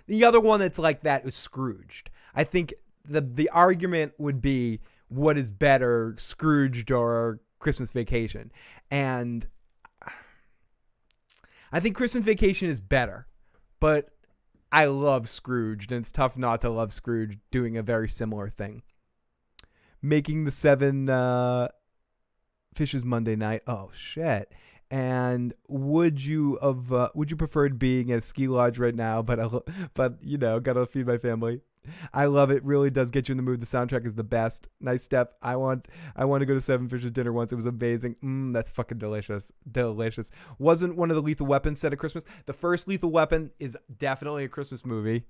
the other one that's like that is Scrooged. I think the argument would be, what is better, Scrooged or Christmas Vacation? And I think Christmas Vacation is better, but I love Scrooged, and it's tough not to love Scrooge doing a very similar thing. Making the 7 Fishes Monday night. Oh shit. And would you prefer being at a ski lodge right now? But gotta feed my family. I love it. Really does get you in the mood. The soundtrack is the best. Nice step. I want to go to 7 Fishes dinner once. It was amazing. That's fucking delicious. Delicious. Wasn't one of the Lethal Weapon set at Christmas. The first Lethal Weapon is definitely a Christmas movie.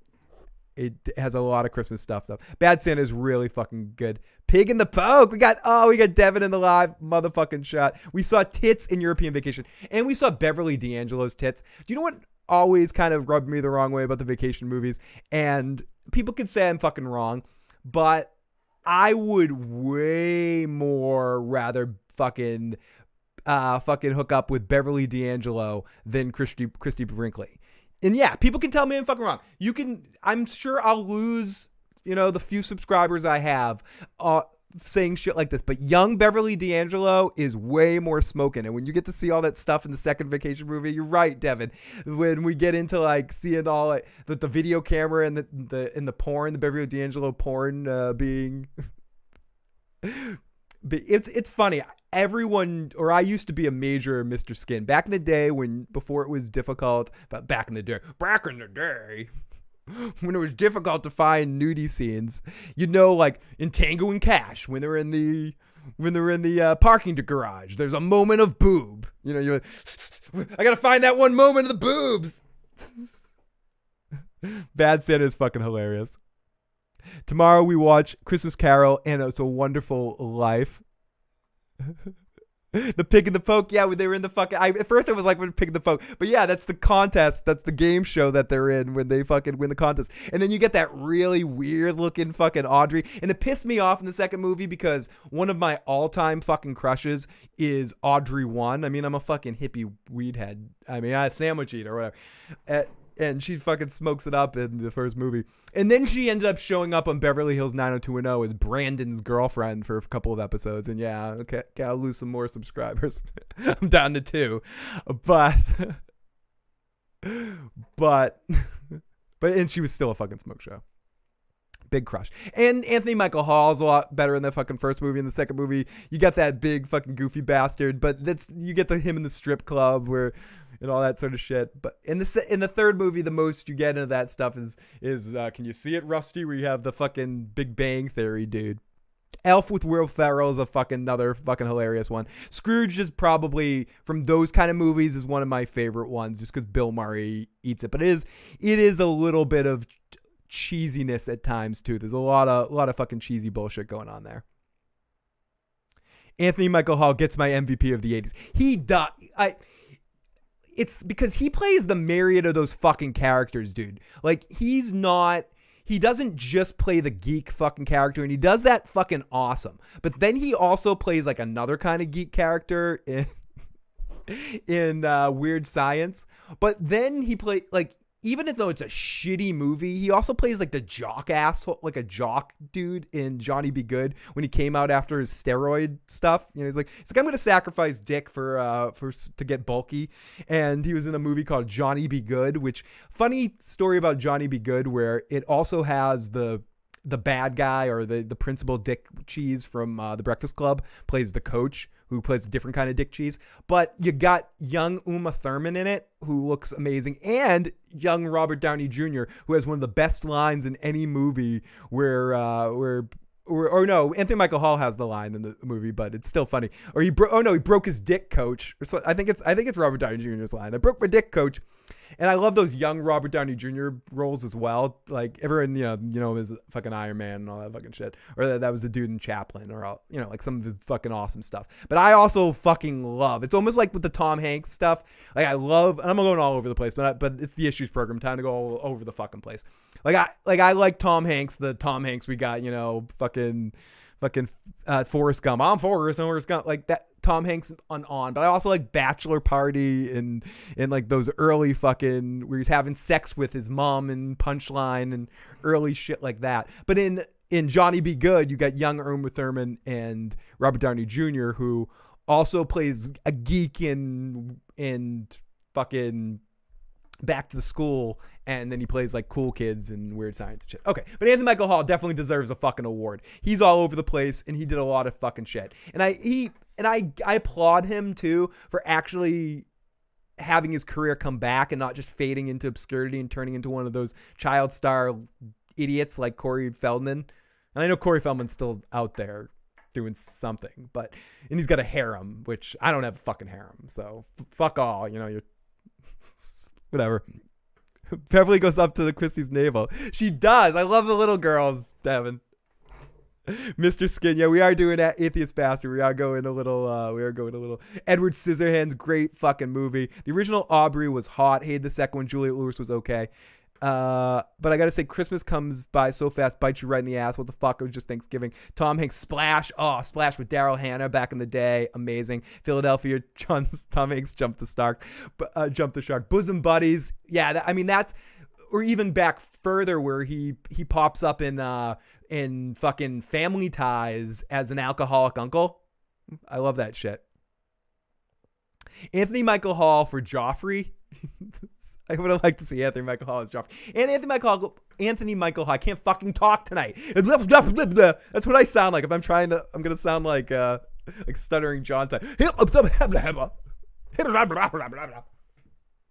It has a lot of Christmas stuff though. Bad Santa is really fucking good. Pig in the Poke. We got Devin in the live motherfucking shot. We saw tits in European Vacation, and we saw Beverly D'Angelo's tits. Do you know what always kind of rubbed me the wrong way about the Vacation movies? And people could say I'm fucking wrong, but I would way more rather fucking hook up with Beverly D'Angelo than Christy Brinkley. And yeah, people can tell me I'm fucking wrong. I'm sure I'll lose, the few subscribers I have saying shit like this, but young Beverly D'Angelo is way more smoking. And when you get to see all that stuff in the second Vacation movie, you're right, Devin. When we get into like seeing all the video camera and the porn, the Beverly D'Angelo porn being, it's funny. I used to be a major Mr. Skin back in the day before it was difficult. But back in the day, when it was difficult to find nudie scenes, you know, like in Tango and Cash, when they're in the parking garage, there's a moment of boob. You know, I gotta find that one moment of the boobs. Bad Santa is fucking hilarious. Tomorrow we watch Christmas Carol and It's a Wonderful Life. The Pig and the Poke, yeah, when they were in the fucking... at first I was like, Pig and the Poke. But yeah, that's the contest. That's the game show that they're in when they fucking win the contest. And then you get that really weird looking fucking Audrey. And it pissed me off in the second movie because one of my all-time fucking crushes is Audrey 1. I mean, I'm a fucking hippie weed head. I mean, sandwich eater or whatever. And she fucking smokes it up in the first movie. And then she ended up showing up on Beverly Hills 90210 as Brandon's girlfriend for a couple of episodes. And yeah, okay, I'll lose some more subscribers. I'm down to 2. But and she was still a fucking smoke show. Big crush. And Anthony Michael Hall is a lot better in the fucking first movie. In the second movie, you got that big fucking goofy bastard, but you get him in the strip club and all that sort of shit. But in the third movie, the most you get into that stuff is can you see it, Rusty? Where you have the fucking Big Bang Theory dude. Elf with Will Ferrell is another fucking hilarious one. Scrooge is probably, from those kind of movies, is one of my favorite ones just because Bill Murray eats it. But it is a little bit of cheesiness at times too. There's a lot of fucking cheesy bullshit going on there. Anthony Michael Hall gets my MVP of the 80s. He does. It's because he plays the myriad of those fucking characters, dude. Like, he doesn't just play the geek fucking character, and he does that fucking awesome. But then he also plays like another kind of geek character in Weird Science. But then he play like, even though it's a shitty movie, he also plays like the jock asshole, like a jock dude in Johnny Be Good when he came out after his steroid stuff. You know, he's like I'm going to sacrifice dick to get bulky. And he was in a movie called Johnny Be Good, which, funny story about Johnny Be Good, where it also has the bad guy, or the principal Dick Cheese from The Breakfast Club plays the coach, who plays a different kind of Dick Cheese. But you got young Uma Thurman in it, who looks amazing, and young Robert Downey Jr., who has one of the best lines in any movie or no, Anthony Michael Hall has the line in the movie, but it's still funny. Or he broke his dick, coach. Or so, I think it's Robert Downey Jr.'s line. I broke my dick, coach. And I love those young Robert Downey Jr. roles as well. Like, everyone, you know, is fucking Iron Man and all that fucking shit. Or that was the dude in Chaplin, or, you know, like some of his fucking awesome stuff. But I also fucking love, it's almost like with the Tom Hanks stuff. Like, I love, and I'm going all over the place, but it's the Issues program. Time to go all over the fucking place. I like Tom Hanks, the Tom Hanks we got, you know, fucking Forrest Gump. I'm Forrest Gump, like that Tom Hanks on. But I also like Bachelor Party and like those early fucking where he's having sex with his mom and Punchline and early shit like that. But in Johnny Be Good, you got young Uma Thurman and Robert Downey Jr., who also plays a geek in fucking Back to the School, and then he plays like cool kids in Weird Science and shit. Okay, but Anthony Michael Hall definitely deserves a fucking award. He's all over the place, and he did a lot of fucking shit. And I applaud him too for actually having his career come back and not just fading into obscurity and turning into one of those child star idiots like Corey Feldman. And I know Corey Feldman's still out there doing something, and he's got a harem, which I don't have a fucking harem, so fuck all, you know, you're whatever. Beverly goes up to the Christie's navel. She does. I love the little girls, Devin. Mr. Skin. Yeah, we are doing Atheist Bastard. We are going a little Edward Scissorhands. Great fucking movie. The original Aubrey was hot. Hated the second one. Juliette Lewis was okay. But I gotta say, Christmas comes by so fast, bites you right in the ass. What the fuck? It was just Thanksgiving. Tom Hanks, Splash. Oh, Splash with Daryl Hannah back in the day. Amazing. Philadelphia, Tom Hanks jumped the shark. Bosom Buddies. Yeah, that's, or even back further where he pops up in fucking Family Ties as an alcoholic uncle. I love that shit. Anthony Michael Hall for Joffrey. I would have liked to see Anthony Michael Hall as Joffrey. And Anthony Michael Hall. I can't fucking talk tonight. That's what I sound like. If I'm going to sound like stuttering John type.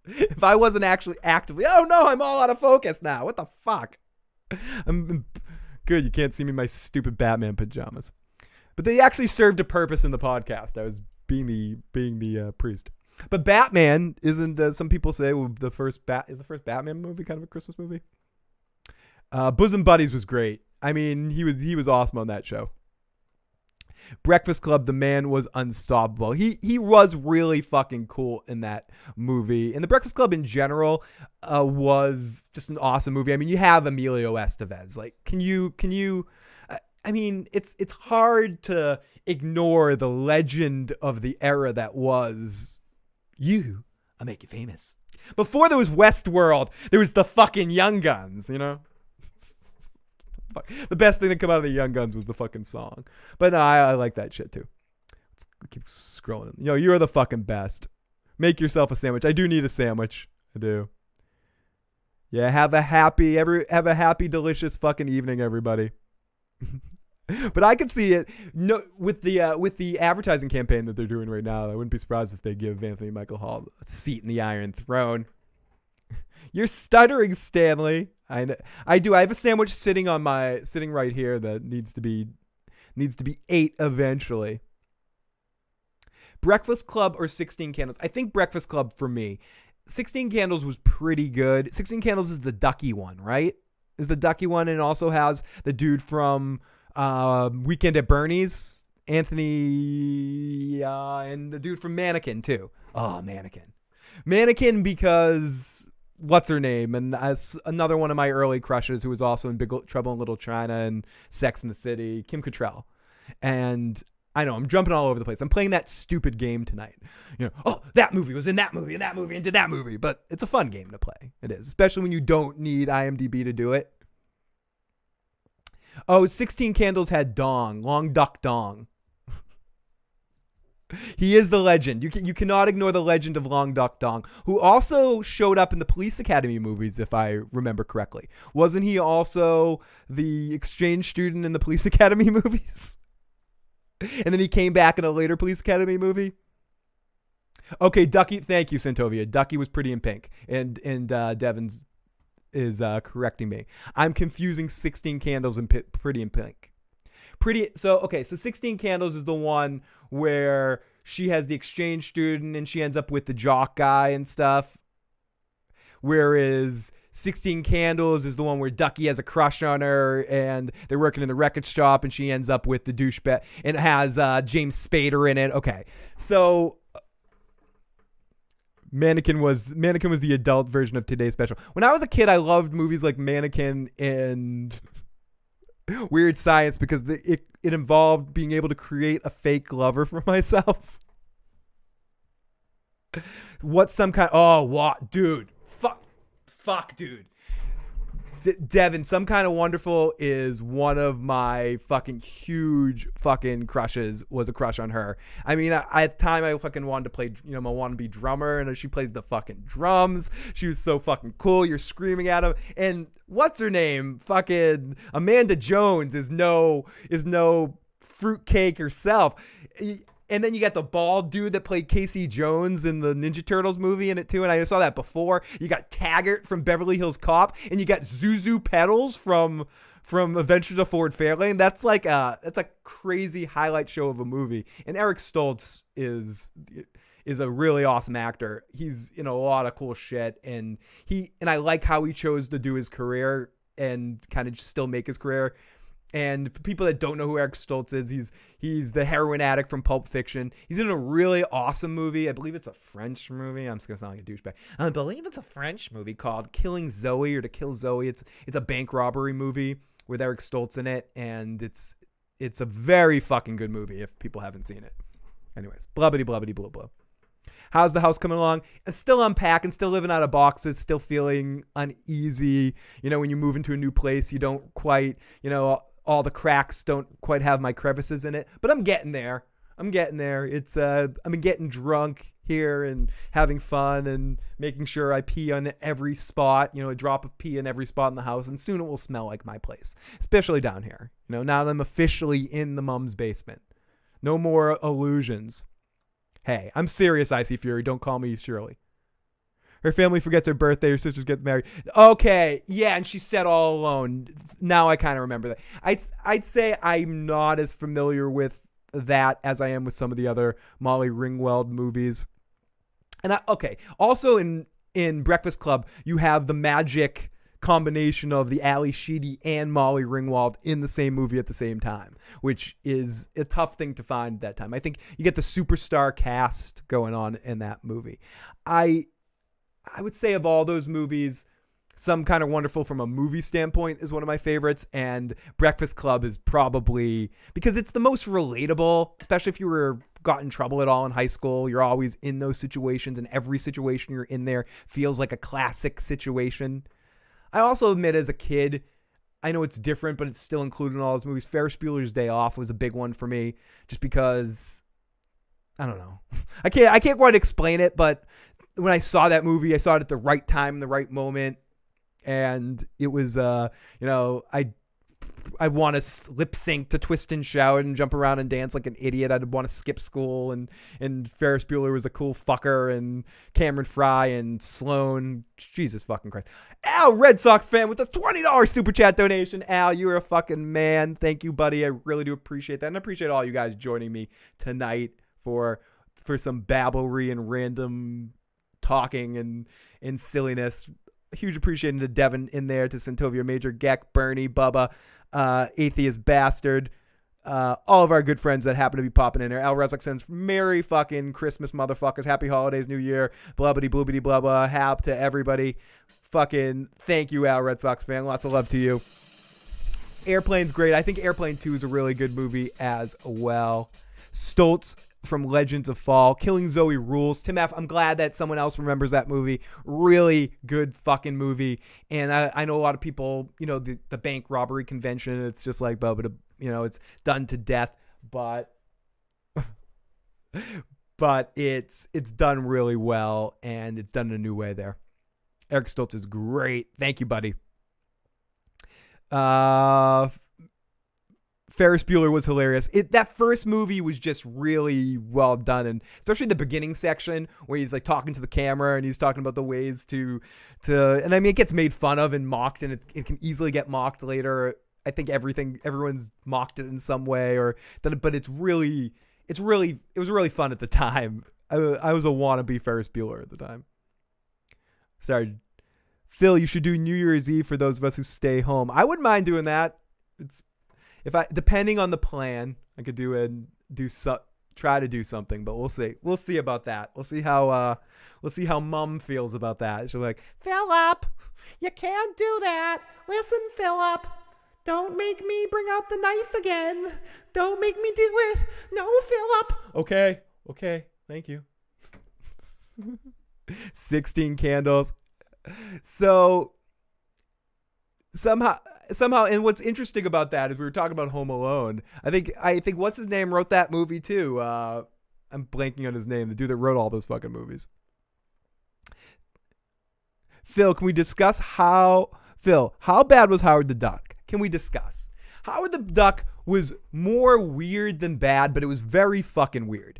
If I wasn't actually actively, oh no, I'm all out of focus now. What the fuck? I'm good. You can't see me in my stupid Batman pajamas. But they actually served a purpose in the podcast. I was being the priest. But Batman isn't. Some people say the first Batman movie kind of a Christmas movie. Bosom Buddies was great. I mean, he was awesome on that show. Breakfast Club, the man was unstoppable. He was really fucking cool in that movie. And The Breakfast Club in general was just an awesome movie. I mean, you have Emilio Estevez. Like, can you? I mean, it's hard to ignore the legend of the era that was you. I'll make you famous. Before there was Westworld, there was the fucking Young Guns, you know? The best thing that came out of the Young Guns was the fucking song. But no, I like that shit too. Let's keep scrolling. Yo, you're the fucking best. Make yourself a sandwich. I do need a sandwich. I do. Yeah, have a happy, delicious fucking evening, everybody. But I could see it. No, with the advertising campaign that they're doing right now, I wouldn't be surprised if they give Anthony Michael Hall a seat in the Iron Throne. You're stuttering, Stanley. I do. I have a sandwich sitting right here that needs to be ate eventually. Breakfast Club or 16 Candles? I think Breakfast Club for me. 16 Candles was pretty good. 16 Candles is the Ducky one, right? Is the Ducky one, and it also has the dude from Weekend at Bernie's, Anthony, and the dude from Mannequin too. Oh, Mannequin because what's her name? And another one of my early crushes who was also in Big Trouble in Little China and Sex and the City, Kim Cattrall. And I know I'm jumping all over the place. I'm playing that stupid game tonight. You know, oh, that movie was in that movie and that movie and did that movie. But it's a fun game to play. It is, especially when you don't need IMDb to do it. Oh, 16 Candles had Dong, Long Duck Dong. He is the legend. You cannot ignore the legend of Long Duck Dong, who also showed up in the Police Academy movies, if I remember correctly. Wasn't he also the exchange student in the Police Academy movies? And then he came back in a later Police Academy movie? Okay, Ducky. Thank you, Santovia. Ducky was Pretty in Pink. And Devin is correcting me. I'm confusing 16 Candles and Pretty in Pink. So 16 Candles is the one where she has the exchange student and she ends up with the jock guy and stuff. Whereas 16 Candles is the one where Ducky has a crush on her and they're working in the record shop and she ends up with the douchebag, and it has James Spader in it. Okay. So Mannequin was the adult version of Today's Special. When I was a kid, I loved movies like Mannequin and Weird Science because it involved being able to create a fake lover for myself. What's some kind? Oh, what, dude? Fuck, dude. Devin, Some Kind of Wonderful is one of my fucking huge fucking crushes. Was a crush on her. I mean, at the time I fucking wanted to play, my wannabe drummer, and she plays the fucking drums. She was so fucking cool. You're screaming at him, and what's her name? Fucking Amanda Jones is no fruitcake herself. And then you got the bald dude that played Casey Jones in the Ninja Turtles movie in it too. And I saw that before. You got Taggart from Beverly Hills Cop, and you got Zuzu Pedals from Adventures of Ford Fairlane. That's a crazy highlight show of a movie. And Eric Stoltz is a really awesome actor. He's in a lot of cool shit, and I like how he chose to do his career and kind of still make his career. And for people that don't know who Eric Stoltz is, he's the heroin addict from Pulp Fiction. He's in a really awesome movie. I believe it's a French movie. I'm just going to sound like a douchebag. I believe it's a French movie called Killing Zoe or To Kill Zoe. It's a bank robbery movie with Eric Stoltz in it. And it's a very fucking good movie if people haven't seen it. Anyways, blubbity blubbity blub blub. How's the house coming along? It's still unpacking, still living out of boxes, still feeling uneasy. When you move into a new place, you don't quite, all the cracks don't quite have my crevices in it, but I'm getting there. It's I'm getting drunk here and having fun and making sure I pee on every spot, a drop of pee in every spot in the house, and soon it will smell like my place, especially down here. Now that I'm officially in the mom's basement. No more illusions. Hey, I'm serious, Icy Fury. Don't call me Shirley. Her family forgets her birthday. Her sister gets married. Okay, yeah, and she's set all alone. Now I kind of remember that. I'd say I'm not as familiar with that as I am with some of the other Molly Ringwald movies. And also in Breakfast Club, you have the magic combination of the Ali Sheedy and Molly Ringwald in the same movie at the same time, which is a tough thing to find at that time. I think you get the superstar cast going on in that movie. I would say of all those movies, Some Kind of Wonderful from a movie standpoint is one of my favorites, and Breakfast Club is probably, because it's the most relatable, especially if you got in trouble at all in high school. You're always in those situations, and every situation you're in there feels like a classic situation. I also admit, as a kid, I know it's different, but it's still included in all those movies. Ferris Bueller's Day Off was a big one for me, just because, I don't know. I can't quite explain it, but when I saw that movie, I saw it at the right time, the right moment. And it was, I want to lip sync to Twist and Shout and jump around and dance like an idiot. I'd want to skip school. And Ferris Bueller was a cool fucker. And Cameron Fry and Sloane. Jesus fucking Christ. Al, Red Sox fan, with a $20 super chat donation. Al, you're a fucking man. Thank you, buddy. I really do appreciate that. And I appreciate all you guys joining me tonight for some babblery and random talking and silliness. Huge appreciation to Devin in there, to Centovia Major, Geck, Bernie, Bubba, Atheist Bastard, all of our good friends that happen to be popping in there. Al Resnick sends Merry fucking Christmas, motherfuckers. Happy holidays, New Year, blubbity bloobity blah blah. Hap to everybody. Fucking thank you, Al, Red Sox fan. Lots of love to you. Airplane's great. I think Airplane 2 is a really good movie as well. Stoltz from Legends of Fall. Killing Zoe rules. Tim F., I'm glad that someone else remembers that movie. Really good fucking movie. And I know a lot of people, the bank robbery convention, it's just like, it's done to death, but it's done really well, and it's done in a new way there. Eric Stoltz is great. Thank you, buddy. Ferris Bueller was hilarious. That first movie was just really well done, and especially the beginning section where he's like talking to the camera and he's talking about the ways to and I mean, it gets made fun of and mocked, and it can easily get mocked later. I think everyone's mocked it in some way, but it was really fun at the time. I was a wannabe Ferris Bueller at the time. Sorry, Phil, you should do New Year's Eve for those of us who stay home. I wouldn't mind doing that. Depending on the plan, I could try to do something, but we'll see. We'll see about that. We'll see how Mom feels about that. She'll be like, Philip, you can't do that. Listen, Philip, don't make me bring out the knife again. Don't make me do it. No, Philip. Okay. Thank you. 16 candles. So somehow, and what's interesting about that is we were talking about Home Alone. I think what's his name wrote that movie too. I'm blanking on his name. The dude that wrote all those fucking movies. Phil, can we discuss how bad was Howard the Duck? Can we discuss? Howard the Duck was more weird than bad, but it was very fucking weird.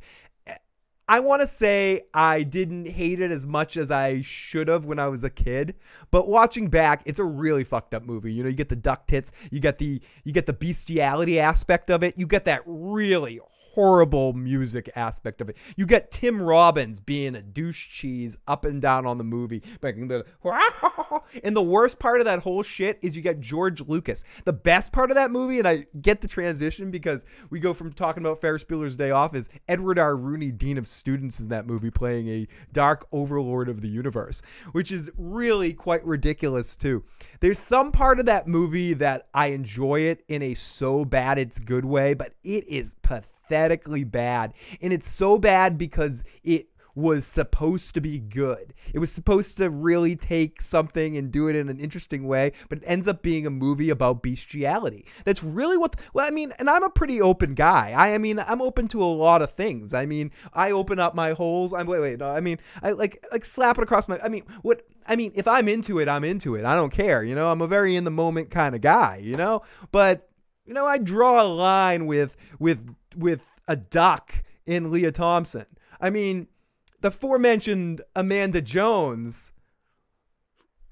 I want to say I didn't hate it as much as I should have when I was a kid, but watching back, it's a really fucked up movie. You get the duck tits, you get the bestiality aspect of it, you get that really horrible music aspect of it. You get Tim Robbins being a douche cheese up and down on the movie, and the worst part of that whole shit is you get George Lucas. The best part of that movie, and I get the transition because we go from talking about Ferris Bueller's Day Off, is Edward R. Rooney, Dean of Students, in that movie playing a dark overlord of the universe, which is really quite ridiculous too. There's some part of that movie that I enjoy it in a so bad it's good way, but it is pathetically bad. And it's so bad because it was supposed to be good. It was supposed to really take something and do it in an interesting way, but it ends up being a movie about bestiality. That's really and I'm a pretty open guy. I'm open to a lot of things. I open up my holes. I like slap it across my, if I'm into it, I'm into it. I don't care. I'm a very in the moment kind of guy, but I draw a line with a duck in Leah Thompson. the aforementioned Amanda Jones,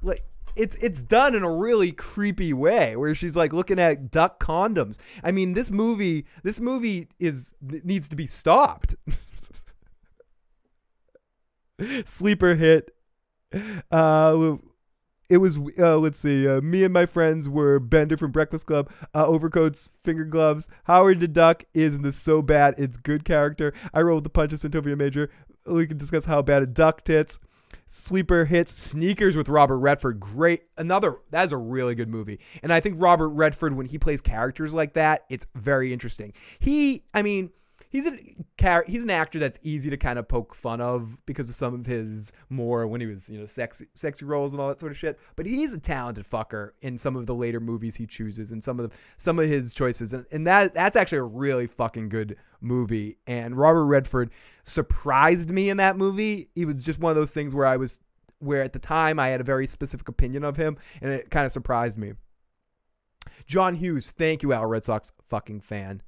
like it's done in a really creepy way where she's like looking at duck condoms. I mean, this movie needs to be stopped. Sleeper hit. It was, let's see, me and my friends were Bender from Breakfast Club, overcoats, finger gloves. Howard the Duck isn't this so bad, it's good character. I rolled the punches, Santopia Major. We can discuss how bad a duck tits. Sleeper hits. Sneakers with Robert Redford. Great. That's a really good movie. And I think Robert Redford, when he plays characters like that, it's very interesting. He's an actor that's easy to kind of poke fun of because of some of his more when he was, sexy roles and all that sort of shit. But he's a talented fucker in some of the later movies he chooses and some of his choices. And that's actually a really fucking good movie. And Robert Redford surprised me in that movie. He was just one of those things where at the time I had a very specific opinion of him, and it kind of surprised me. John Hughes, thank you, Al Red Sox fucking fan.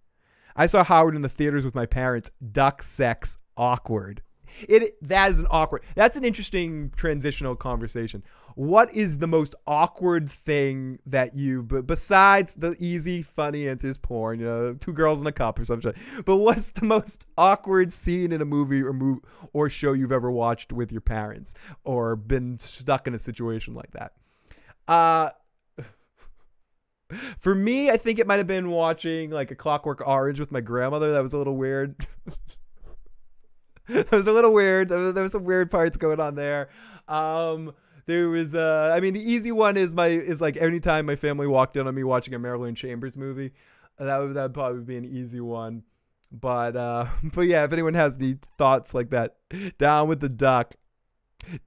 I saw Howard in the theaters with my parents. Duck sex awkward. That's an interesting transitional conversation. What is the most awkward thing that besides the easy, funny answers, porn, 2 girls in a cup or something. But what's the most awkward scene in a movie or show you've ever watched with your parents or been stuck in a situation like that? For me, I think it might have been watching like A Clockwork Orange with my grandmother. That was a little weird. That was a little weird. There was some weird parts going on there. There was, the easy one is like anytime my family walked in on me watching a Marilyn Chambers movie, that would probably be an easy one. But yeah, if anyone has any thoughts like that, down with the duck.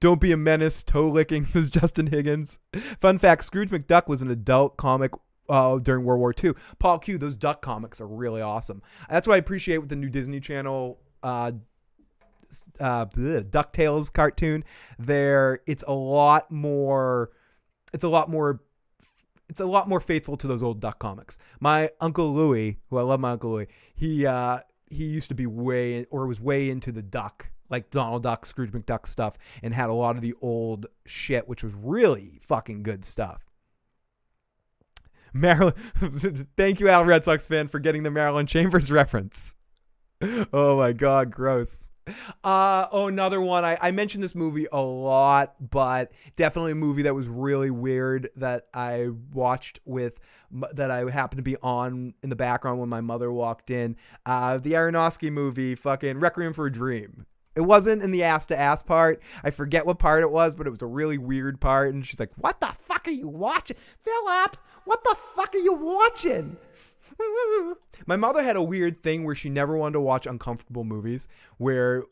Don't be a menace, toe licking, says Justin Higgins. Fun fact, Scrooge McDuck was an adult comic during World War II. Paul Q, those duck comics are really awesome. That's what I appreciate with the new Disney Channel DuckTales cartoon. It's a lot more faithful to those old duck comics. My Uncle Louie, who I love, my Uncle Louie, he used to be was way into the duck, like Donald Duck, Scrooge McDuck stuff, and had a lot of the old shit, which was really fucking good stuff. Marilyn, thank you, Al Red Sox fan, for getting the Marilyn Chambers reference. Oh my God, gross. Another one. I mentioned this movie a lot, but definitely a movie that was really weird that I watched that I happened to be on in the background when my mother walked in. The Aronofsky movie, fucking Requiem for a Dream. It wasn't in the ass-to-ass part. I forget what part it was, but it was a really weird part. And she's like, what the fuck are you watching? Philip, what the fuck are you watching? My mother had a weird thing where she never wanted to watch uncomfortable movies, where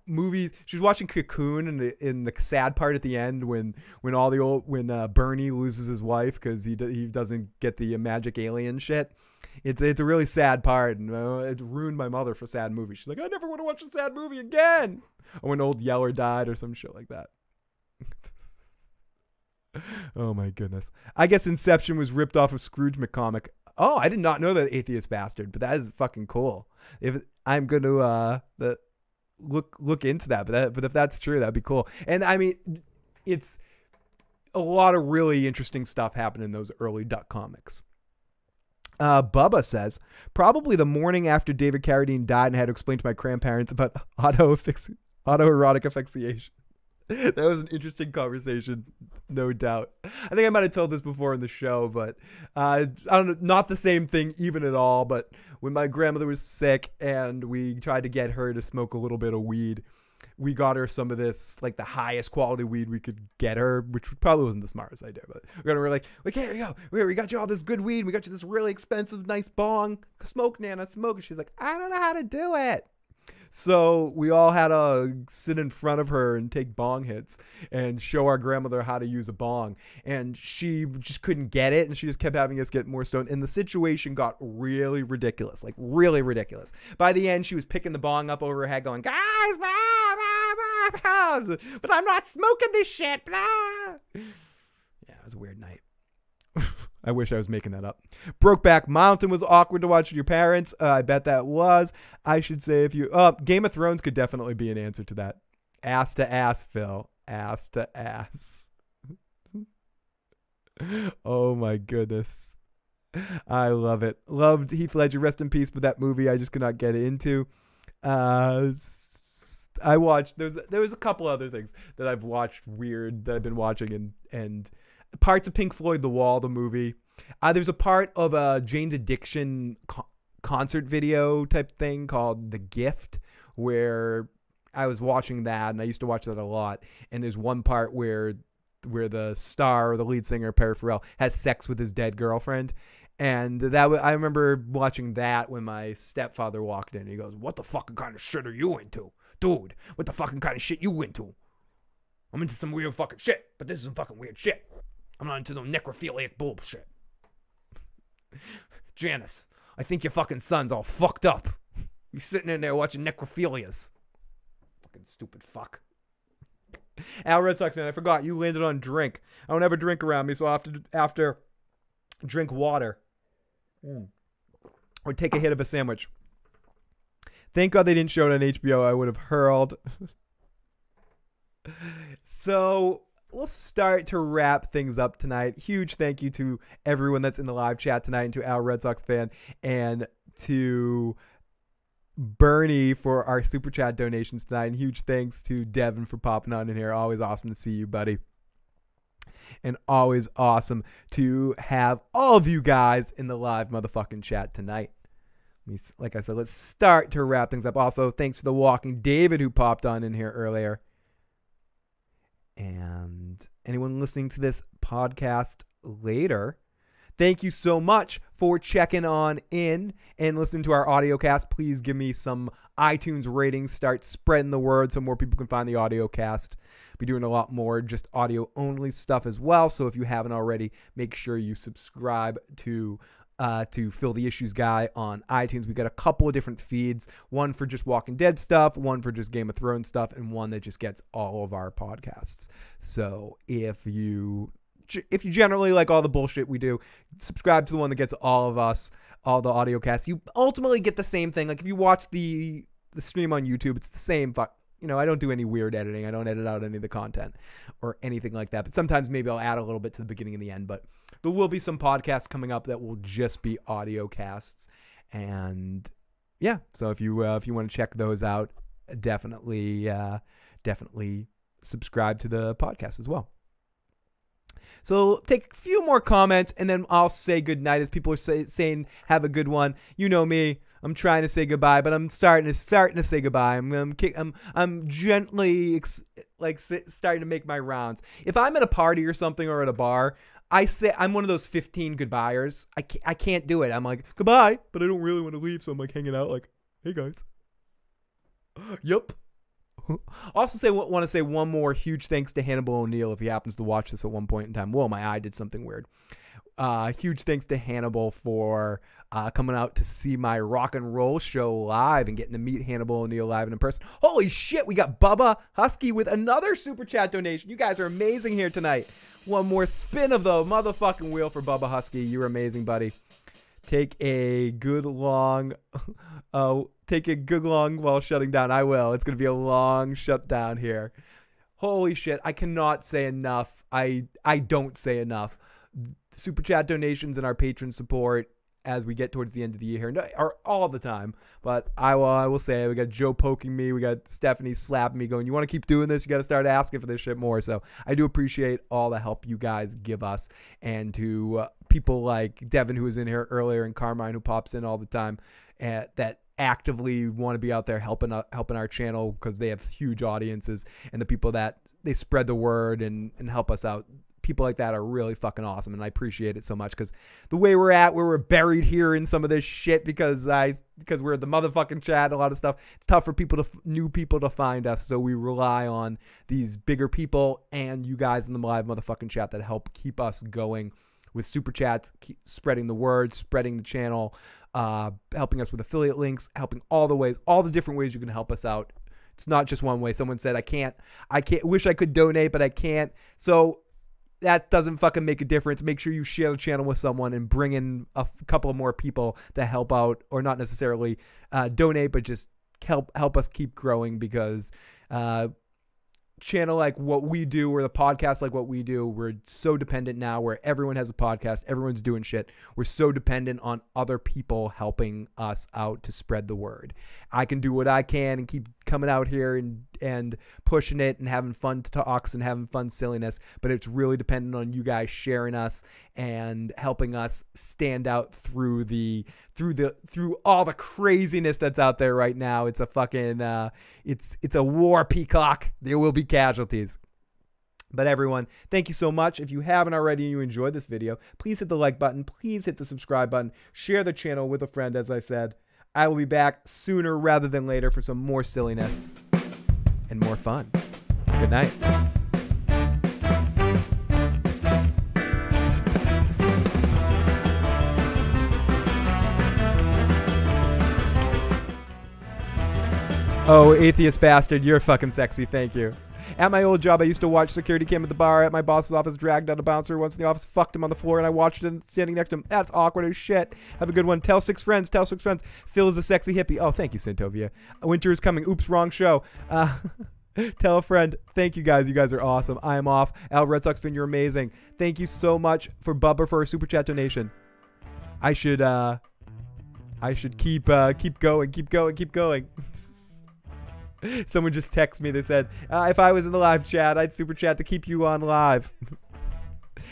movies, she was watching Cocoon in the sad part at the end when Bernie loses his wife because he doesn't get the magic alien shit. It's a really sad part, and it ruined my mother for sad movies. She's like, I never want to watch a sad movie again. Or when Old Yeller died or some shit like that. Oh my goodness. I guess Inception was ripped off of Scrooge McComic. Oh, I did not know that, Atheist Bastard, but that is fucking cool. I'm going to look into that, but if that's true, that'd be cool. And it's a lot of really interesting stuff happened in those early Duck comics. Bubba says, probably the morning after David Carradine died and had to explain to my grandparents about autoerotic asphyxiation. That was an interesting conversation, no doubt. I think I might have told this before in the show, but I don't know, not the same thing even at all. But when my grandmother was sick and we tried to get her to smoke a little bit of weed, we got her some of this, like the highest quality weed we could get her, which probably wasn't the smartest idea, but we're like, okay, here you go. We got you all this good weed. We got you this really expensive, nice bong. Smoke, Nana, smoke. And she's like, I don't know how to do it. So we all had to sit in front of her and take bong hits and show our grandmother how to use a bong. And she just couldn't get it. And she just kept having us get more stoned. And the situation got really ridiculous, like really ridiculous. By the end, she was picking the bong up over her head going, guys, blah, blah, blah, blah, but I'm not smoking this shit. Blah. Yeah, it was a weird night. I wish I was making that up. Brokeback Mountain was awkward to watch with your parents. I bet that was. I should say if you... Game of Thrones could definitely be an answer to that. Ass to ass, Phil. Ass to ass. Oh my goodness. I love it. Loved Heath Ledger. Rest in peace, but that movie I just could not get into. I watched... There was a couple other things that I've watched weird that I've been watching and parts of Pink Floyd, The Wall, the movie. There's a part of a Jane's Addiction concert video type thing called The Gift where I was watching that, and I used to watch that a lot. And there's one part where the star, or the lead singer, Perry Farrell, has sex with his dead girlfriend. And I remember watching that when my stepfather walked in. He goes, "What the fucking kind of shit are you into? Dude, what the fucking kind of shit you into? I'm into some weird fucking shit, but this is some fucking weird shit. I'm not into no necrophiliac bullshit. Janice, I think your fucking son's all fucked up. You sitting in there watching necrophilias. Fucking stupid fuck." Al Red Sox fan, I forgot you landed on drink. I don't ever drink around me, so I'll have to drink water. Or take a hit of a sandwich. Thank God they didn't show it on HBO. I would have hurled. So we'll start to wrap things up tonight. Huge thank you to everyone that's in the live chat tonight, and to Al Red Sox fan, and to Bernie for our super chat donations tonight. And huge thanks to Devin for popping on in here. Always awesome to see you, buddy. And always awesome to have all of you guys in the live motherfucking chat tonight. Like I said, let's start to wrap things up. Also, thanks to The Walking David who popped on in here earlier. And anyone listening to this podcast later, thank you so much for checking on in and listening to our audio cast. Please give me some iTunes ratings. Start spreading the word so more people can find the audio cast. Be doing a lot more just audio only stuff as well. So if you haven't already, make sure you subscribe to Phil the Issues Guy on iTunes. We got a couple of different feeds, one for just Walking Dead stuff, one for just Game of Thrones stuff, and one that just gets all of our podcasts. So if you generally like all the bullshit we do, subscribe to the one that gets all of us, all the audio casts. You ultimately get the same thing. Like if you watch the stream on YouTube, it's the same. I don't do any weird editing. I don't edit out any of the content or anything like that. But sometimes maybe I'll add a little bit to the beginning and the end. But there will be some podcasts coming up that will just be audio casts. And yeah, so if you want to check those out, definitely subscribe to the podcast as well. So take a few more comments, and then I'll say goodnight as people are saying have a good one. You know me. I'm trying to say goodbye, but I'm starting to say goodbye. I'm gently starting to make my rounds. If I'm at a party or something or at a bar, I say I'm one of those 15 goodbyers. I can't do it. I'm like goodbye, but I don't really want to leave, so I'm like hanging out like, hey guys. Yup. Also want to say one more huge thanks to Hannibal O'Neill if he happens to watch this at one point in time. Whoa, my eye did something weird. Huge thanks to Hannibal for coming out to see my rock and roll show live and getting to meet Hannibal O'Neill live and in person. Holy shit, we got Bubba Husky with another super chat donation. You guys are amazing here tonight. One more spin of the motherfucking wheel for Bubba Husky. You're amazing, buddy. Take a good long while shutting down. I will. It's going to be a long shutdown here. Holy shit. I cannot say enough. I don't say enough. Super chat donations and our patron support as we get towards the end of the year are all the time. But I will say, we got Joe poking me. We got Stephanie slapping me going, you want to keep doing this? You got to start asking for this shit more. So I do appreciate all the help you guys give us. And to people like Devin, who was in here earlier, and Carmine, who pops in all the time, that actively want to be out there helping our channel because they have huge audiences, and the people that they spread the word and help us out. People like that are really fucking awesome, and I appreciate it so much because the way we're buried here in some of this shit because we're the motherfucking chat, a lot of stuff. It's tough for new people to find us, so we rely on these bigger people and you guys in the live motherfucking chat that help keep us going with super chats, keep spreading the word, spreading the channel, helping us with affiliate links, helping all the different ways you can help us out. It's not just one way. Someone said, I can't, wish I could donate, but I can't. So that doesn't fucking make a difference. Make sure you share the channel with someone and bring in a couple of more people to help out, or not necessarily donate, but just help us keep growing, because channel like what we do, or the podcast like what we do, we're so dependent now where everyone has a podcast, everyone's doing shit. We're so dependent on other people helping us out to spread the word. I can do what I can and keep coming out here and pushing it and having fun talks and having fun silliness, but it's really dependent on you guys sharing us and helping us stand out through all the craziness that's out there right now. It's a fucking it's a war, Peacock. There will be casualties. But everyone, thank you so much. If you haven't already and you enjoyed this video, please hit the like button. Please hit the subscribe button. Share the channel with a friend, as I said. I will be back sooner rather than later for some more silliness and more fun. Good night. Oh, atheist bastard, you're fucking sexy. Thank you. At my old job, I used to watch security cam at the bar at my boss's office, dragged out a bouncer once in the office, fucked him on the floor, and I watched him standing next to him. That's awkward as shit. Have a good one. Tell 6 friends. Tell 6 friends. Phil is a sexy hippie. Oh, thank you, Santovia. Winter is coming. Oops, wrong show. Tell a friend. Thank you guys. You guys are awesome. I am off. Al Red Sox fan, you're amazing. Thank you so much for Bubba for a super chat donation. I should keep going. Someone just texted me. They said, if I was in the live chat, I'd super chat to keep you on live.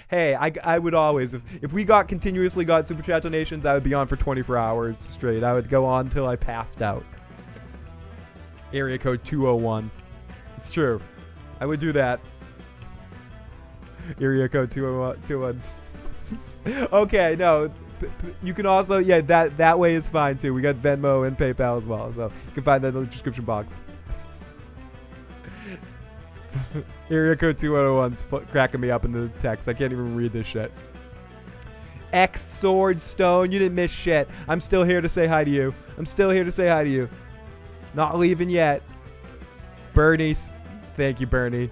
Hey, I would always, if we continuously got super chat donations, I would be on for 24 hours straight. I would go on until I passed out. Area code 201. It's true. I would do that. Area code 201. Okay, no. You can also, yeah, that way is fine too. We got Venmo and PayPal as well, so you can find that in the description box. Area code 2101's cracking me up in the text. I can't even read this shit. X Sword Stone, you didn't miss shit. I'm still here to say hi to you. Not leaving yet. Bernie, thank you, Bernie.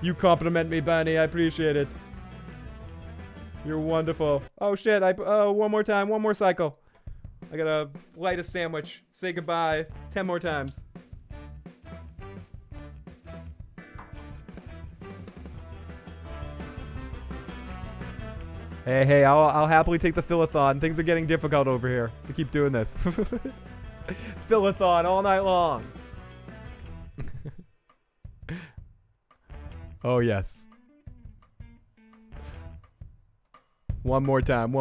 You compliment me, Bernie. I appreciate it. You're wonderful. Oh shit! One more time. One more cycle. I gotta light a sandwich. Say goodbye 10 more times. Hey, I'll happily take the Philathon. Things are getting difficult over here to keep doing this. Philathon all night long. Oh, yes. One more time.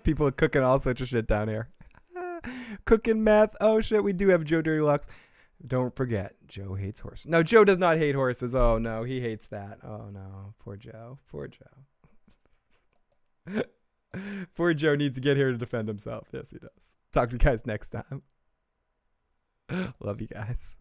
People are cooking all sorts of shit down here. Cooking meth. Oh shit, we do have Joe Dirty Lux. Don't forget, Joe hates horses. No, Joe does not hate horses. Oh no, he hates that. Oh no, poor Joe. Poor Joe. Poor Joe needs to get here to defend himself. Yes, he does. Talk to you guys next time. Love you guys.